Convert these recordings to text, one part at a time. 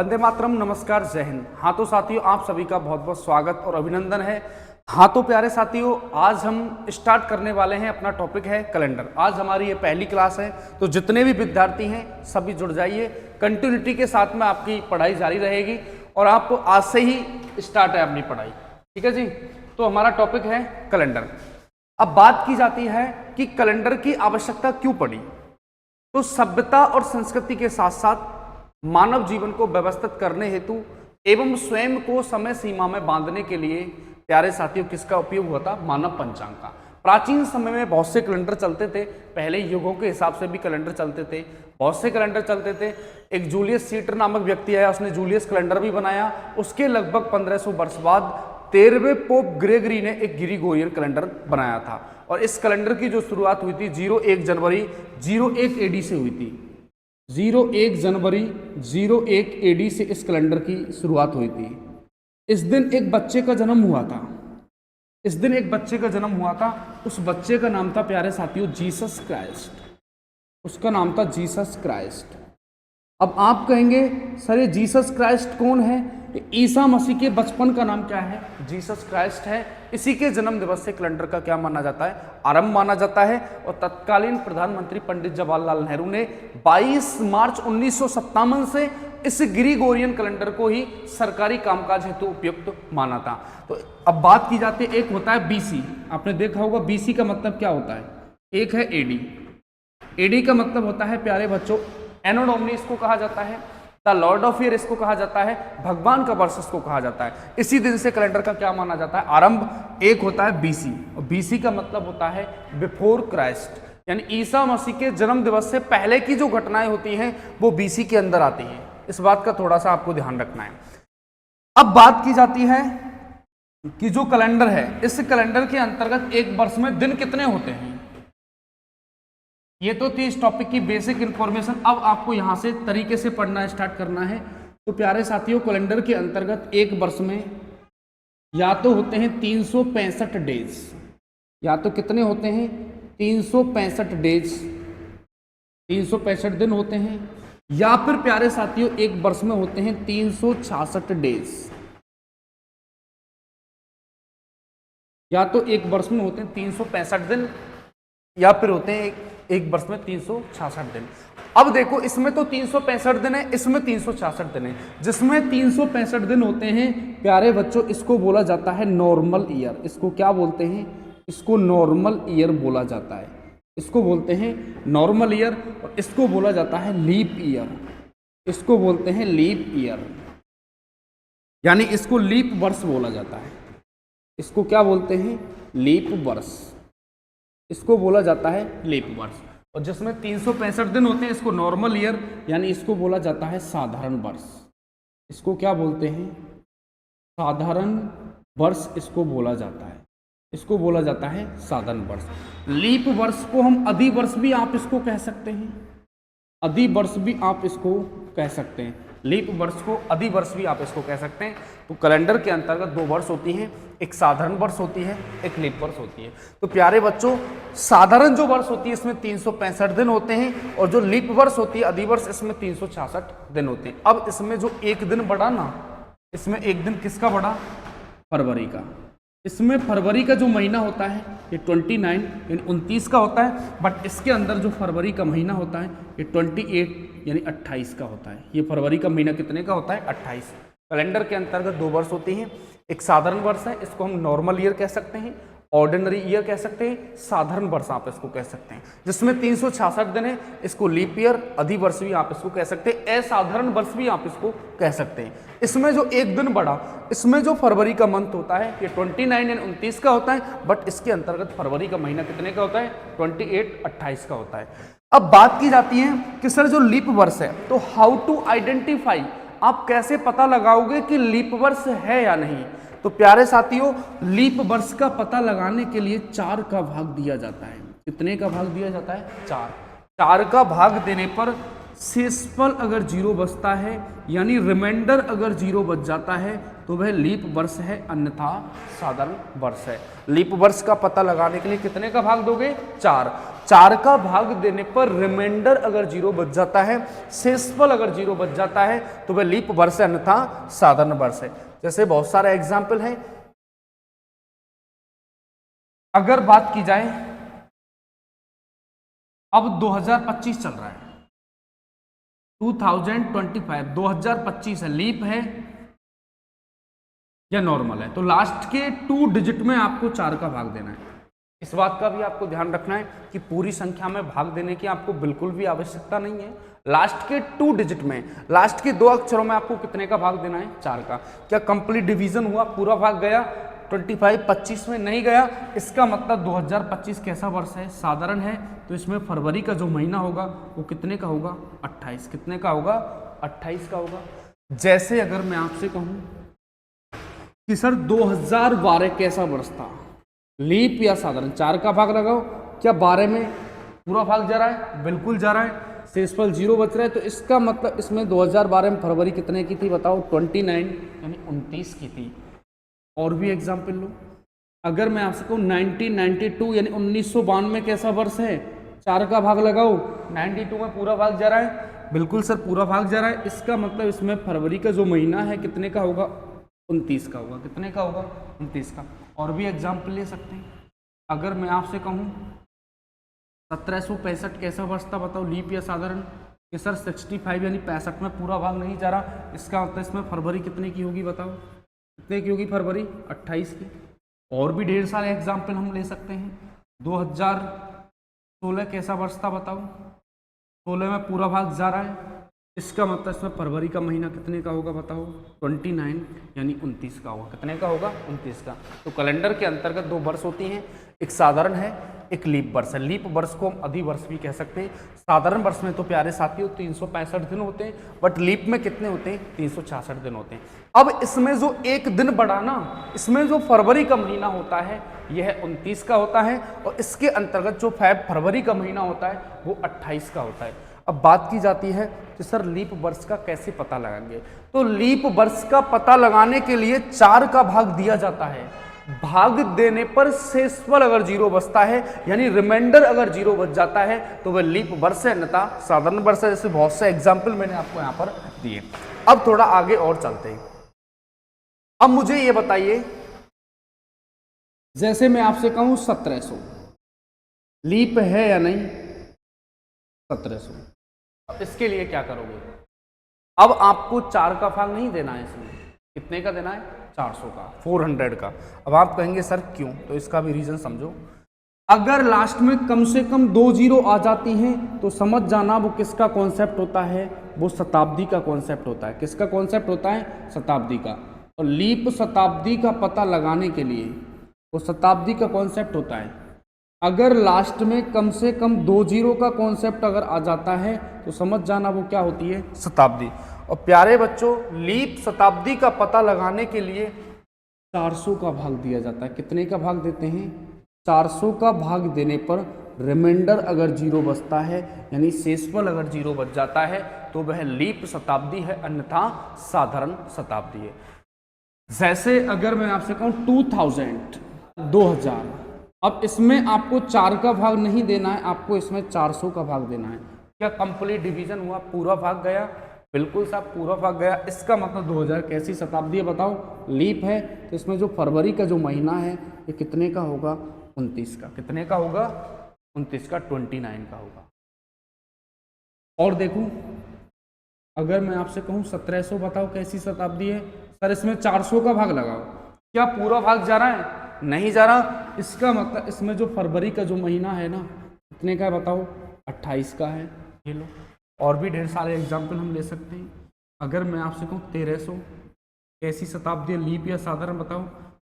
वंदे मातरम, नमस्कार, जय हिंद। हाँ तो साथियों, आप सभी का बहुत बहुत स्वागत और अभिनंदन है। हाँ तो प्यारे साथियों, आज हम स्टार्ट करने वाले हैं, अपना टॉपिक है कैलेंडर। आज हमारी ये पहली क्लास है, तो जितने भी विद्यार्थी हैं सभी जुड़ जाइए। कंटिन्यूटी के साथ में आपकी पढ़ाई जारी रहेगी और आपको आज से ही स्टार्ट है अपनी पढ़ाई, ठीक है जी। तो हमारा टॉपिक है कैलेंडर। अब बात की जाती है कि कैलेंडर की आवश्यकता क्यों पड़ी। तो सभ्यता और संस्कृति के साथ साथ मानव जीवन को व्यवस्थित करने हेतु एवं स्वयं को समय सीमा में बांधने के लिए प्यारे साथियों किसका उपयोग हुआ था? मानव पंचांग का। प्राचीन समय में बहुत से कैलेंडर चलते थे, पहले युगों के हिसाब से भी कैलेंडर चलते थे, बहुत से कैलेंडर चलते थे। एक जूलियस सीटर नामक व्यक्ति आया, उसने जूलियस कैलेंडर भी बनाया। उसके लगभग 1500 वर्ष बाद 13वें पोप ग्रेगरी ने एक ग्रिगोरियन कैलेंडर बनाया था और इस कैलेंडर की जो शुरुआत हुई थी 01 जनवरी 01 एडी से हुई थी। 01 जनवरी 01 एडी से इस कैलेंडर की शुरुआत हुई थी। इस दिन एक बच्चे का जन्म हुआ था। इस दिन एक बच्चे का जन्म हुआ था। उस बच्चे का नाम था प्यारे साथियों जीसस क्राइस्ट। उसका नाम था जीसस क्राइस्ट। अब आप कहेंगे सर ये जीसस क्राइस्ट कौन है? ईसा मसीह के बचपन का नाम क्या है? जीसस क्राइस्ट है। इसी के जन्म दिवस से कैलेंडर का क्या माना जाता है? आरंभ माना जाता है। और तत्कालीन प्रधानमंत्री पंडित जवाहरलाल नेहरू ने 22 मार्च 1957 से इस ग्रिगोरियन कैलेंडर को ही सरकारी कामकाज हेतु उपयुक्त माना था। तो अब बात की जाती है, एक होता है बीसी। आपने देखा होगा बीसी का मतलब क्या होता है? एक है एडी। एडी का मतलब होता है प्यारे बच्चों एनो डोमिनी इसको कहा जाता है, द लॉर्ड ऑफ ईयर इसको कहा जाता है, भगवान का वर्ष इसको कहा जाता है। इसी दिन से कैलेंडर का क्या माना जाता है? आरंभ। एक होता है बीसी और बीसी का मतलब होता है बिफोर क्राइस्ट, यानी ईसा मसीह के जन्म दिवस से पहले की जो घटनाएं होती हैं वो बीसी के अंदर आती हैं। इस बात का थोड़ा सा आपको ध्यान रखना है। अब बात की जाती है कि जो कैलेंडर है, इस कैलेंडर के अंतर्गत एक वर्ष में दिन कितने होते हैं। ये तो थी इस टॉपिक की बेसिक इंफॉर्मेशन। अब आपको यहां से तरीके से पढ़ना स्टार्ट करना है। तो प्यारे साथियों, कैलेंडर के अंतर्गत एक वर्ष में या तो होते हैं 365 डेज, या तो कितने होते हैं? 365 डेज, 365 दिन होते हैं, या फिर प्यारे साथियों एक वर्ष में होते हैं 366 डेज। या तो एक वर्ष में होते हैं 365 दिन या फिर होते हैं एक वर्ष में 366 दिन। अब देखो, इसमें तो 365 दिन है, इसमें 366 दिन है। जिसमें 365 दिन होते हैं प्यारे बच्चों, इसको बोला जाता है नॉर्मल ईयर। इसको क्या बोलते हैं? इसको नॉर्मल ईयर बोला जाता है। इसको बोलते हैं नॉर्मल ईयर और इसको बोला जाता है लीप ईयर। इसको बोलते हैं लीप ईयर, यानी इसको लीप वर्ष बोला जाता है। इसको क्या बोलते हैं? लीप वर्ष। इसको बोला जाता है लीप वर्ष। और जिसमें 365 दिन होते हैं इसको नॉर्मल ईयर, यानी इसको बोला जाता है साधारण वर्ष। इसको क्या बोलते हैं? साधारण वर्ष इसको बोला जाता है। इसको बोला जाता है साधारण वर्ष। लीप वर्ष को हम अधिवर्ष भी आप इसको कह सकते हैं। अधिवर्ष भी आप इसको कह सकते हैं। लीप वर्ष को अधिवर्ष भी आप इसको कह सकते हैं। तो कैलेंडर के अंतर्गत दो वर्ष होती हैं, एक साधारण वर्ष होती है, एक लीप वर्ष होती है। तो प्यारे बच्चों, साधारण जो वर्ष होती है इसमें 365 दिन होते हैं और जो लीप वर्ष होती है अधिवर्ष, इसमें 366 दिन होते हैं। अब इसमें जो एक दिन बढ़ा ना, इसमें एक दिन किसका बढ़ा? फरवरी का। इसमें फरवरी का जो महीना होता है ये 29 यानी 29 का होता है, बट इसके अंदर जो फरवरी का महीना होता है ये 28 यानी 28 का होता है। ये फरवरी का महीना कितने का होता है? 28। कैलेंडर के अंतर्गत दो वर्ष होती हैं, एक साधारण वर्ष है, इसको हम नॉर्मल ईयर कह सकते हैं, ऑर्डिनरी ईयर कह सकते हैं, साधारण वर्ष आप इसको कह सकते हैं। जिसमें 366 दिन है इसको लीप ईयर, अधिवर्ष भी आप इसको कह सकते हैं, असाधारण वर्ष भी आप इसको कह सकते हैं। इसमें जो एक दिन बढ़ा, इसमें जो फरवरी का मंथ होता है ये 29 यानी 29 का होता है, बट इसके अंतर्गत फरवरी का महीना कितने का होता है? 28 का होता है। अब बात की जाती है कि सर जो लीप वर्ष है, तो हाउ टू आइडेंटिफाई, आप कैसे पता लगाओगे कि लीप वर्ष है या नहीं? तो प्यारे साथियों, लीप वर्ष का पता लगाने के लिए 4 का भाग दिया जाता है। कितने का भाग दिया जाता है? 4 का भाग देने पर शेषफल अगर 0 बचता है, यानी रिमाइंडर अगर 0 बच जाता है, तो वह लीप वर्ष है, अन्यथा साधारण वर्ष है। लीप वर्ष का पता लगाने के लिए कितने का भाग दोगे? 4। 4 का भाग देने पर रिमाइंडर अगर 0 बच जाता है, शेषफल अगर 0 बच जाता है, तो वह लीप वर्ष है अन्यथा साधारण वर्ष है। जैसे बहुत सारे एग्जाम्पल हैं। अगर बात की जाए, अब 2025 चल रहा है, 2025 2025 है, लीप है या नॉर्मल है, तो लास्ट के 2 डिजिट में आपको 4 का भाग देना है। इस बात का भी आपको ध्यान रखना है कि पूरी संख्या में भाग देने की आपको बिल्कुल भी आवश्यकता नहीं है। लास्ट के 2 डिजिट में, लास्ट के 2 अक्षरों में आपको कितने का भाग देना है? 4 का। क्या कंप्लीट डिवीजन हुआ, पूरा भाग गया? 25 में नहीं गया। इसका मतलब 2025 कैसा वर्ष है? साधारण है। तो इसमें फरवरी का जो महीना होगा वो कितने का होगा? 28। कितने का होगा? 28 का होगा। जैसे अगर मैं आपसे कहूं कि सर 2012 कैसा वर्ष था, लीप या साधारण? 4 का भाग लगाओ, क्या 12 में पूरा भाग जा रहा है? बिल्कुल जा रहा है। शेषफल 0 बच रहा है, तो इसका मतलब इसमें 2012 में फरवरी कितने की थी बताओ? 29 यानी 29 की थी। और भी एग्जाम्पल लो। अगर मैं आपसे कहूँ 1992 यानी 1992 कैसा वर्ष है? 4 का भाग लगाओ, 92 में पूरा भाग जा रहा है? बिल्कुल सर पूरा भाग जा रहा है। इसका मतलब इसमें फरवरी का जो महीना है कितने का होगा? 29 का होगा। कितने का होगा? 29 का। और भी एग्जाम्पल ले सकते हैं। अगर मैं आपसे कहूँ 1765 कैसा वर्ष था बताओ, लीप या साधारण? कि सर 65 यानी 65 में पूरा भाग नहीं जा रहा। इसका मतलब इसमें फरवरी कितने की होगी बताओ? कितने की होगी फरवरी? 28 की। और भी ढेर सारे एग्जाम्पल हम ले सकते हैं। 2016 कैसा वर्ष था बताओ? 16 में पूरा भाग जा रहा है। इसका मतलब इसमें फरवरी का महीना कितने का होगा बताओ? 29 यानी 29 का होगा। कितने का होगा? 29 का। तो कैलेंडर के अंतर्गत 2 वर्ष होती हैं, एक साधारण है, एक लीप वर्ष है। लीप वर्ष को हम अधिवर्ष भी कह सकते हैं। साधारण वर्ष में तो प्यारे साथियों 365 दिन होते हैं, बट लीप में कितने होते हैं? 366 दिन होते हैं। अब इसमें जो एक दिन बढ़ा ना, इसमें जो फरवरी का महीना होता है यह 29 का होता है, और इसके अंतर्गत जो फरवरी का महीना होता है वो 28 का होता है। अब बात की जाती है कि सर लीप वर्ष का कैसे पता लगाएंगे? तो लीप वर्ष का पता लगाने के लिए 4 का भाग दिया जाता है। भाग देने पर शेषफल अगर 0 बचता है, यानी रिमाइंडर अगर 0 बच जाता है, तो वह लीप वर्ष है, अन्यथा साधारण वर्ष है। जैसे बहुत से एग्जाम्पल मैंने आपको यहां पर दिए। अब थोड़ा आगे और चलते हैं। अब मुझे ये बताइए, जैसे मैं आपसे कहूं 1700 लीप है या नहीं? 1700। अब इसके लिए क्या करोगे? अब आपको 4 का भाग नहीं देना है, इसमें कितने का देना है? 400 का, 400 का। अब आप कहेंगे सर क्यों? तो इसका भी रीजन समझो। अगर लास्ट में कम से कम 2 जीरो आ जाती हैं तो समझ जाना वो किसका कॉन्सेप्ट होता है? वो शताब्दी का कॉन्सेप्ट होता है। किसका कॉन्सेप्ट होता है? शताब्दी का। और लीप शताब्दी का पता लगाने के लिए वो शताब्दी का कॉन्सेप्ट होता है। अगर लास्ट में कम से कम 2 जीरो का कॉन्सेप्ट अगर आ जाता है तो समझ जाना वो क्या होती है? शताब्दी। और प्यारे बच्चों, लीप शताब्दी का पता लगाने के लिए 400 का भाग दिया जाता है। कितने का भाग देते हैं? 400 का भाग देने पर रिमाइंडर अगर 0 बचता है, यानी शेषफल अगर 0 बच जाता है, तो वह लीप शताब्दी है, अन्यथा साधारण शताब्दी है। जैसे अगर मैं आपसे कहूँ 2000, अब इसमें आपको 4 का भाग नहीं देना है, आपको इसमें 400 का भाग देना है। क्या कंप्लीट डिवीजन हुआ? पूरा भाग गया? बिल्कुल साहब पूरा भाग गया। इसका मतलब 2000 कैसी शताब्दी है बताओ? लीप है। तो इसमें जो फरवरी का जो महीना है ये कितने का होगा? 29 का। कितने का होगा? 29 का, 29 का होगा। और देखूं, अगर मैं आपसे कहूं 1700 बताओ कैसी शताब्दी है? सर इसमें 400 का भाग लगाओ। क्या पूरा भाग जा रहा है? नहीं जा रहा। इसका मतलब इसमें जो फरवरी का जो महीना है ना, कितने का है बताओ? 28 का है। ये लो। और भी ढेर सारे एग्जाम्पल हम ले सकते हैं। अगर मैं आपसे कहूँ 1300 कैसी शताब्दी है? लीप या साधारण बताओ?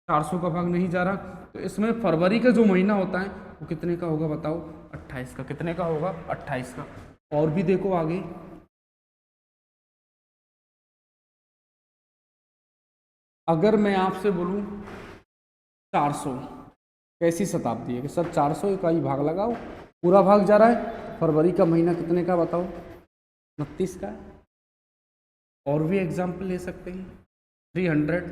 400 का भाग नहीं जा रहा। तो इसमें फरवरी का जो महीना होता है वो कितने का होगा बताओ? 28 का। कितने का होगा? 28 का। और भी देखो आगे, अगर मैं आपसे बोलूं 400 कैसी शताब्दी है? कि सर 400 का ही भाग लगाओ, पूरा भाग जा रहा है। फरवरी का महीना कितने का बताओ? 29 का है। और भी एग्जाम्पल ले सकते हैं। 300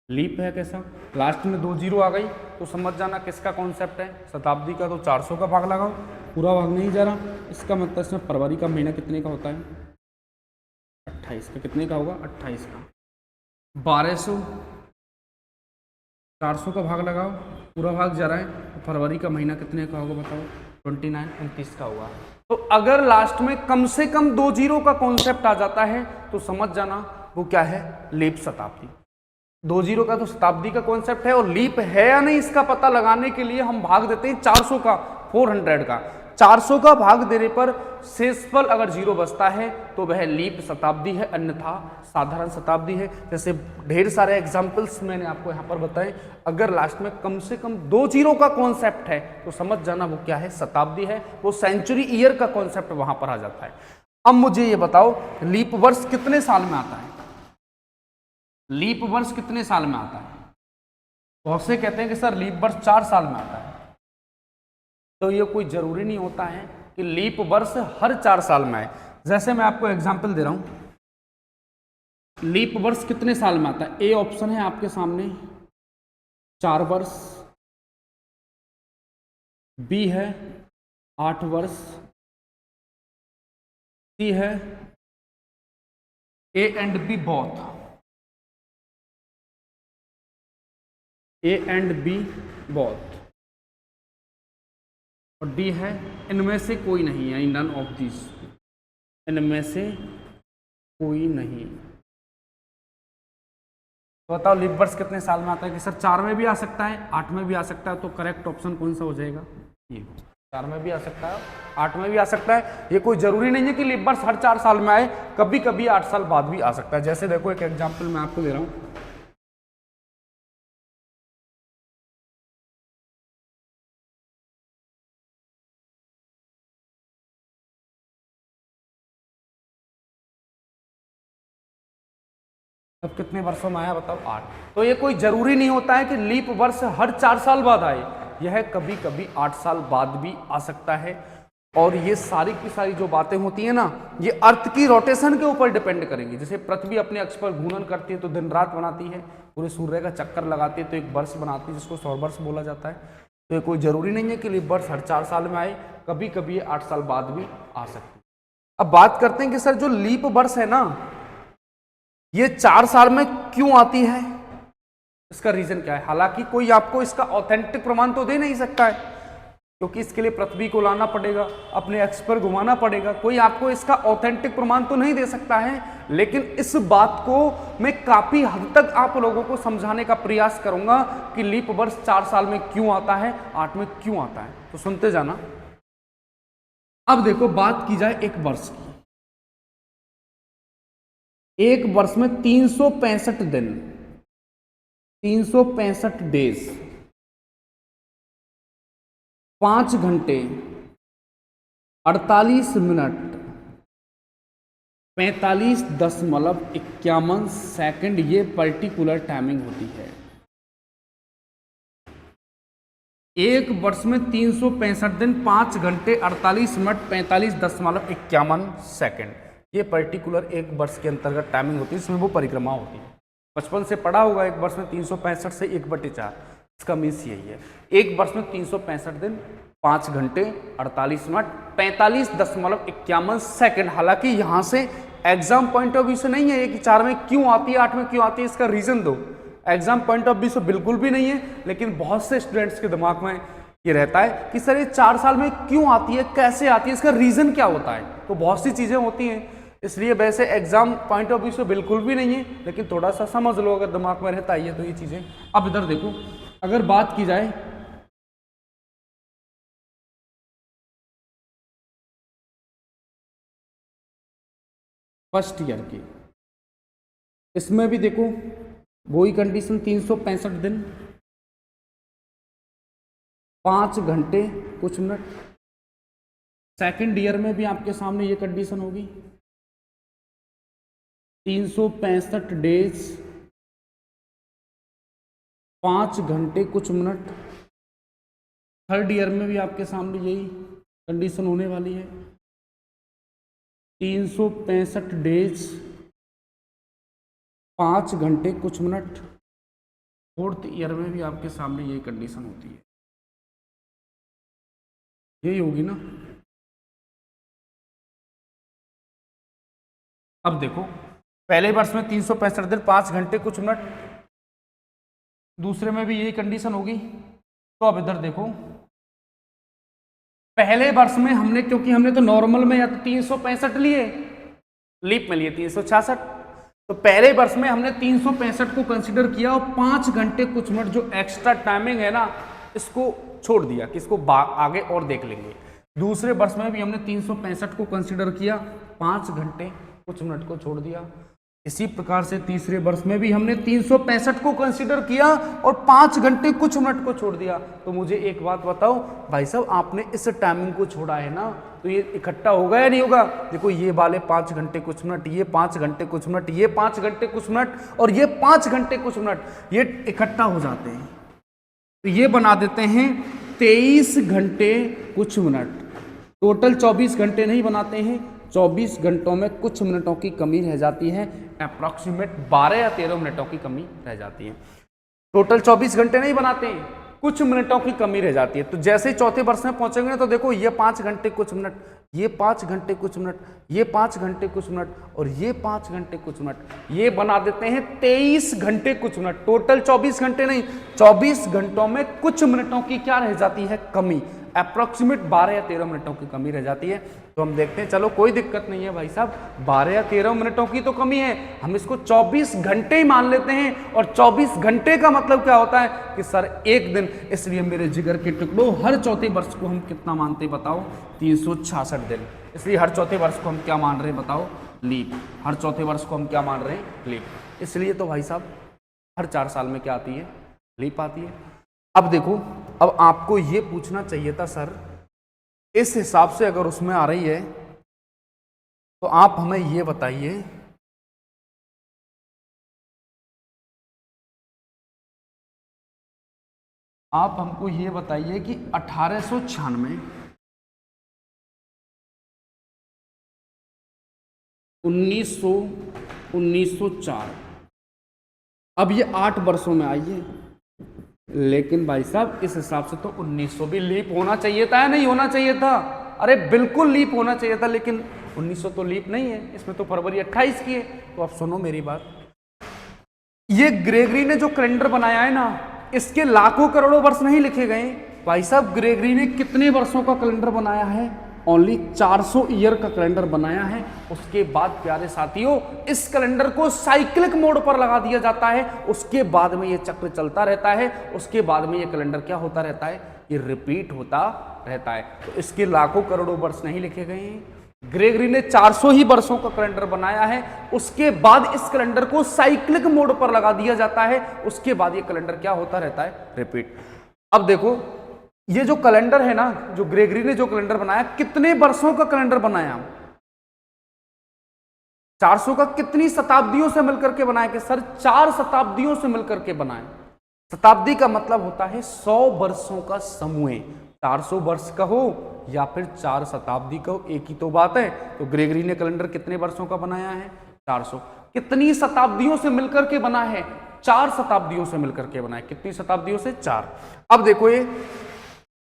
लीप है कैसा? लास्ट में 2 जीरो आ गई तो समझ जाना किसका कॉन्सेप्ट है? शताब्दी का। तो 400 का भाग लगाओ, पूरा भाग नहीं जा रहा, इसका मतलब इसमें फरवरी का महीना कितने का होता है? 28 का। कितने का होगा? 28 का। 1200, 400 का भाग लगाओ, पूरा भाग जा रहा है, तो फरवरी का महीना कितने का होगा बताओ? 29, 29 का हुआ। तो अगर लास्ट में कम से कम 2 जीरो का कॉन्सेप्ट आ जाता है तो समझ जाना वो क्या है? लीप शताब्दी। 2 जीरो का तो शताब्दी का कॉन्सेप्ट है, और लीप है या नहीं इसका पता लगाने के लिए हम भाग देते हैं 400 का, 400 का। 400 का भाग देने पर शेषफल अगर जीरो बचता है तो वह लीप शताब्दी है, अन्यथा साधारण शताब्दी है। जैसे ढेर सारे एग्जाम्पल्स मैंने आपको यहाँ पर बताए। अगर लास्ट में कम से कम 2 जीरो का कॉन्सेप्ट है तो समझ जाना वो क्या है? शताब्दी है। वो सेंचुरी ईयर का कॉन्सेप्ट वहां पर आ जाता है। अब मुझे ये बताओ, लीप वर्ष कितने साल में आता है? लीप वर्ष कितने साल में आता है? बहुत से कहते हैं कि सर लीप वर्ष 4 साल में आता है। तो ये कोई जरूरी नहीं होता है कि लीप वर्ष हर 4 साल में आए। जैसे मैं आपको एग्जांपल दे रहा हूं, लीप वर्ष कितने साल में आता है? ए ऑप्शन है आपके सामने 4 वर्ष, बी है 8 वर्ष, सी है A and B both, A and B both, और डी है इनमें से कोई नहीं है, नन ऑफ दिस, इनमें से कोई नहीं। तो बताओ लीप वर्ष कितने साल में आता है? कि सर 4 में भी आ सकता है, 8 में भी आ सकता है। तो करेक्ट ऑप्शन कौन सा हो जाएगा? ये 4 में भी आ सकता है, 8 में भी आ सकता है। ये कोई जरूरी नहीं है कि लीप वर्ष हर 4 साल में आए, कभी कभी 8 साल बाद भी आ सकता है। जैसे देखो एक एग्जाम्पल मैं आपको दे रहा हूं, अब कितने वर्षों में आया बताओ? 8। तो ये कोई जरूरी नहीं होता है कि लीप वर्ष हर 4 साल बाद आए, यह कभी कभी 8 साल बाद भी आ सकता है। और ये सारी की सारी जो बातें होती है ना, ये अर्थ की रोटेशन के ऊपर डिपेंड करेंगी। जैसे पृथ्वी अपने अक्ष पर घूर्णन करती है तो दिन रात बनाती है, पूरे सूर्य का चक्कर लगाती है तो एक वर्ष बनाती है, जिसको सौर वर्ष बोला जाता है। तो ये कोई जरूरी नहीं है कि लीप वर्ष हर 4 साल में आए, कभी कभी ये 8 साल बाद भी आ सकती है। अब बात करते हैं कि सर जो लीप वर्ष है ना, ये 4 साल में क्यों आती है, इसका रीजन क्या है? हालांकि कोई आपको इसका ऑथेंटिक प्रमाण तो दे नहीं सकता है, क्योंकि इसके लिए पृथ्वी को लाना पड़ेगा, अपने अक्ष पर घुमाना पड़ेगा। कोई आपको इसका ऑथेंटिक प्रमाण तो नहीं दे सकता है, लेकिन इस बात को मैं काफी हद तक आप लोगों को समझाने का प्रयास करूंगा कि लीप वर्ष 4 साल में क्यों आता है, 8 में क्यों आता है। तो सुनते जाना। अब देखो, बात की जाए एक वर्ष की। एक वर्ष में 365 दिन, 365 डेज, 5 घंटे 48 मिनट 45.51 सेकंड, ये पर्टिकुलर टाइमिंग होती है। एक वर्ष में 365 दिन, 5 घंटे 48 मिनट 45.51 सेकंड, ये पर्टिकुलर एक वर्ष के अंतर्गत टाइमिंग होती है, इसमें वो परिक्रमा होती है। बचपन से पढ़ा होगा, एक वर्ष में 365 से 1/4, इसका मीन्स यही है। एक वर्ष में 365 दिन, 5 घंटे 48 मिनट 45.51 सेकंड। हालांकि यहां से एग्जाम पॉइंट ऑफ व्यू से नहीं है ये कि 4 में क्यों आती है, 8 में क्यों आती है, इसका रीजन दो। एग्जाम पॉइंट ऑफ व्यू से बिल्कुल भी नहीं है, लेकिन बहुत से स्टूडेंट्स के दिमाग में ये रहता है कि सर ये 4 साल में क्यों आती है, कैसे आती है, इसका रीजन क्या होता है। तो बहुत सी चीजें होती हैं, इसलिए वैसे एग्जाम पॉइंट ऑफ व्यू से बिल्कुल भी नहीं है, लेकिन थोड़ा सा समझ लो अगर दिमाग में रहता है तो ये चीजें। अब इधर देखो, अगर बात की जाए फर्स्ट ईयर की, इसमें भी देखो वही कंडीशन, 365 दिन, 5 घंटे कुछ मिनट। सेकंड ईयर में भी आपके सामने ये कंडीशन होगी, 365 डेज, 5 घंटे कुछ मिनट। थर्ड ईयर में भी आपके सामने यही कंडीशन होने वाली है, 365 डेज, 5 घंटे कुछ मिनट। फोर्थ ईयर में भी आपके सामने यही कंडीशन होती है, यही होगी ना। अब देखो पहले वर्ष में 365 दिन 5 घंटे कुछ मिनट, दूसरे में भी यही कंडीशन होगी। तो अब इधर देखो पहले वर्ष में हमने, क्योंकि हमने तो नॉर्मल में या तो 365 लिए, लीप में लिए 366, तो पहले वर्ष में हमने 365 को कंसीडर किया और 5 घंटे कुछ मिनट जो एक्स्ट्रा टाइमिंग है ना इसको छोड़ दिया कि इसको आगे और देख लेंगे। दूसरे वर्ष में भी हमने 365 को कंसीडर किया, 5 घंटे कुछ मिनट को छोड़ दिया। इसी प्रकार से तीसरे वर्ष में भी हमने 365 को कंसीडर किया और 5 घंटे कुछ मिनट को छोड़ दिया। तो मुझे एक बात बताओ भाई साहब, आपने इस टाइमिंग को छोड़ा है ना, तो ये इकट्ठा होगा या नहीं होगा? देखो ये वाले 5 घंटे कुछ मिनट, ये 5 घंटे कुछ मिनट, ये 5 घंटे कुछ मिनट और ये 5 घंटे कुछ मिनट, ये इकट्ठा हो जाते हैं। तो ये बना देते हैं 23 घंटे कुछ मिनट। टोटल 24 घंटे नहीं बनाते हैं, 24 घंटों में कुछ मिनटों की कमी रह जाती है, अप्रॉक्सीमेट 12 या 13 मिनटों की कमी रह जाती है। टोटल 24 घंटे नहीं बनाते हैं, कुछ मिनटों की कमी रह जाती है। तो जैसे ही चौथे वर्ष में पहुंचेंगे ना, तो देखो ये 5 घंटे कुछ मिनट, ये 5 घंटे कुछ मिनट, ये 5 घंटे कुछ मिनट और ये 5 घंटे कुछ मिनट, ये बना देते हैं 23 घंटे कुछ मिनट। टोटल 24 घंटे नहीं, 24 घंटों में कुछ मिनटों की क्या रह जाती है? कमी। अप्रॉक्सीमेट 12 या 13 मिनटों की कमी रह जाती है। तो हम देखते हैं, चलो कोई दिक्कत नहीं है भाई साहब, 12 या 13 मिनटों की तो कमी है, हम इसको 24 घंटे ही मान लेते हैं। और 24 घंटे का मतलब क्या होता है कि सर एक दिन, इसलिए मेरे जिगर के टुकड़ों हर चौथे वर्ष को हम कितना मानते हैं बताओ? 366 दिन। इसलिए हर चौथे वर्ष को हम क्या मान रहे हैं बताओ? लीप। हर चौथे वर्ष को हम क्या मान रहे हैं? लीप। इसलिए तो भाई साहब हर 4 साल में क्या आती है? लीप आती है। अब देखो, अब आपको ये पूछना चाहिए था सर इस हिसाब से अगर उसमें आ रही है तो आप हमें ये बताइए, आप हमको ये बताइए कि 1896, 1900, 1904, अब ये 8 वर्षों में आई है। लेकिन भाई साहब इस हिसाब से तो 1900 भी लीप होना चाहिए था या नहीं होना चाहिए था? अरे बिल्कुल लीप होना चाहिए था, लेकिन 1900 तो लीप नहीं है, इसमें तो फरवरी 28 की है। तो आप सुनो मेरी बात, ये ग्रेगरी ने जो कैलेंडर बनाया है ना, इसके लाखों करोड़ों वर्ष नहीं लिखे गए भाई साहब। ग्रेगरी ने कितने वर्षों का कैलेंडर बनाया है? ओनली 400 ईयर का कैलेंडर बनाया है। उसके बाद प्यारे साथियों इस कैलेंडर को साइक्लिक मोड पर लगा दिया जाता है, उसके बाद में ये चक्र चलता रहता है, उसके बाद में ये कैलेंडर क्या होता रहता है? ये रिपीट होता रहता है। तो इसके लाखों करोड़ों वर्ष नहीं लिखे गए हैं। ग्रेगरी ने 400 ही वर्षों का कैलेंडर बनाया है, उसके बाद इस कैलेंडर को साइक्लिक मोड पर लगा दिया जाता है, उसके बाद ये कैलेंडर क्या होता रहता है? रिपीट। अब देखो ये जो कैलेंडर है ना, जो ग्रेगरी ने जो कैलेंडर बनाया, कितने वर्षों का कैलेंडर बनाया? 400 का कितनी शताब्दियों से मिलकर के बनाया? कि सर 4 शताब्दियों से मिलकर के बनाए। शताब्दी का मतलब होता है 100 वर्षों का समूह। 400 वर्ष का हो या फिर 4 शताब्दी का हो, एक ही तो बात है। तो ग्रेगरी ने कैलेंडर कितने वर्षों का बनाया है? 400। कितनी शताब्दियों से मिलकर के बना है? 4 शताब्दियों से मिलकर के बना है। कितनी शताब्दियों से? 4। अब देखो ये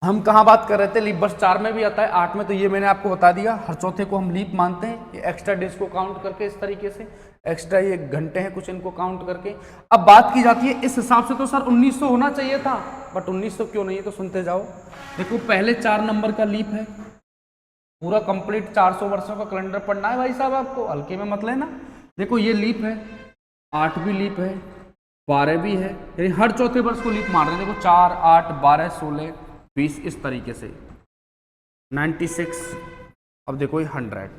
हम कहाँ बात कर रहे थे? लीप वर्ष 4 में भी आता है, 8 में, तो ये मैंने आपको बता दिया। हर चौथे को हम लीप मानते हैं, ये एक्स्ट्रा डेज को काउंट करके, इस तरीके से एक्स्ट्रा ये घंटे हैं कुछ, इनको काउंट करके। अब बात की जाती है इस हिसाब से तो सर 1900 होना चाहिए था, बट 1900 क्यों नहीं है? तो सुनते जाओ। देखो पहले 4 नंबर का लीप है, पूरा कंप्लीट 400 वर्षों का कैलेंडर पढ़ना है भाई साहब, आपको हल्के में मत लेना। देखो ये लीप है, 8 भी लीप है, 12 भी है, यानी हर चौथे वर्ष को लीप मार रहे हैं। देखो 4, 8, 12, 16, 20, इस तरीके से 96। अब देखो ये 100,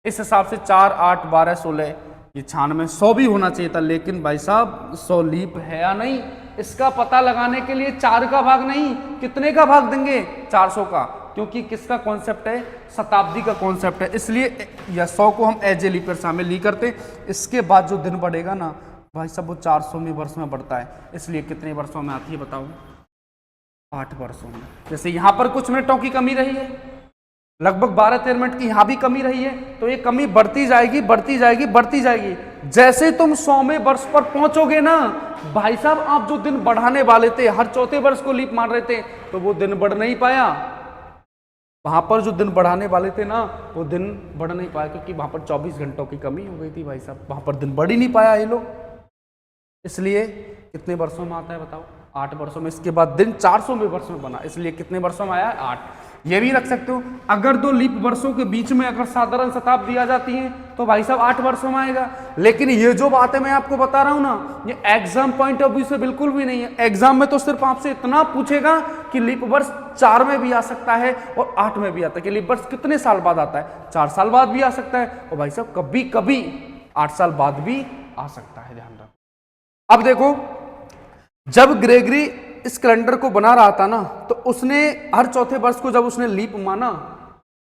इस हिसाब से 4, 8, 12, 16, ये 96, 100 भी होना चाहिए था। लेकिन भाई साहब 100 लीप है या नहीं, इसका पता लगाने के लिए 4 का भाग नहीं, कितने का भाग देंगे? 400 का, क्योंकि किसका कॉन्सेप्ट है? शताब्दी का कॉन्सेप्ट है। इसलिए या 100 को हम एज ए लीप ईयर शामिल नहीं करते। इसके बाद जो दिन बढ़ेगा ना भाई साहब वो 400वें वर्ष में बढ़ता है। इसलिए कितने वर्षों में आती है बताओ? 8 वर्षों में। जैसे यहाँ पर कुछ मिनटों की कमी रही है, लगभग 12-13 मिनट की यहाँ भी कमी रही है, तो ये कमी बढ़ती जाएगी, बढ़ती जाएगी, बढ़ती जाएगी। जैसे तुम 100वें वर्ष पर पहुंचोगे ना भाई साहब, आप जो दिन बढ़ाने वाले थे, हर चौथे वर्ष को लीप मार रहे थे, तो वो दिन बढ़ नहीं पाया, वहां पर जो दिन बढ़ाने वाले थे ना, वो दिन बढ़ नहीं पाया क्योंकि वहां पर 24 घंटों की कमी हो गई थी भाई साहब, वहां पर दिन बढ़ ही नहीं पाया ये लोग। इसलिए कितने वर्षों में आता है बताओ? 8 वर्षों में। इसके बाद दिन 400वें वर्ष में बना, इसलिए कितने वर्षों में आया? 8। ये भी रख सकते हो, अगर 2 लीप वर्षों के बीच में अगर साधारण शताब्दी आ जाती है तो भाई साहब 8 वर्षों में आएगा। लेकिन ये जो बात है मैं आपको बता रहा हूं ना, ये एग्जाम पॉइंट ऑफ व्यू से बिल्कुल भी नहीं है। एग्जाम में तो सिर्फ आपसे इतना पूछेगा कि लीप वर्ष 4 में भी आ सकता है और 8 में भी आता है, कि लीप वर्ष कितने साल बाद आता है? 4 साल बाद भी आ सकता है, और भाई साहब कभी कभी 8 साल बाद भी आ सकता है, ध्यान रखो। अब देखो, जब ग्रेगरी इस कैलेंडर को बना रहा था ना, तो उसने हर चौथे वर्ष को जब उसने लीप माना,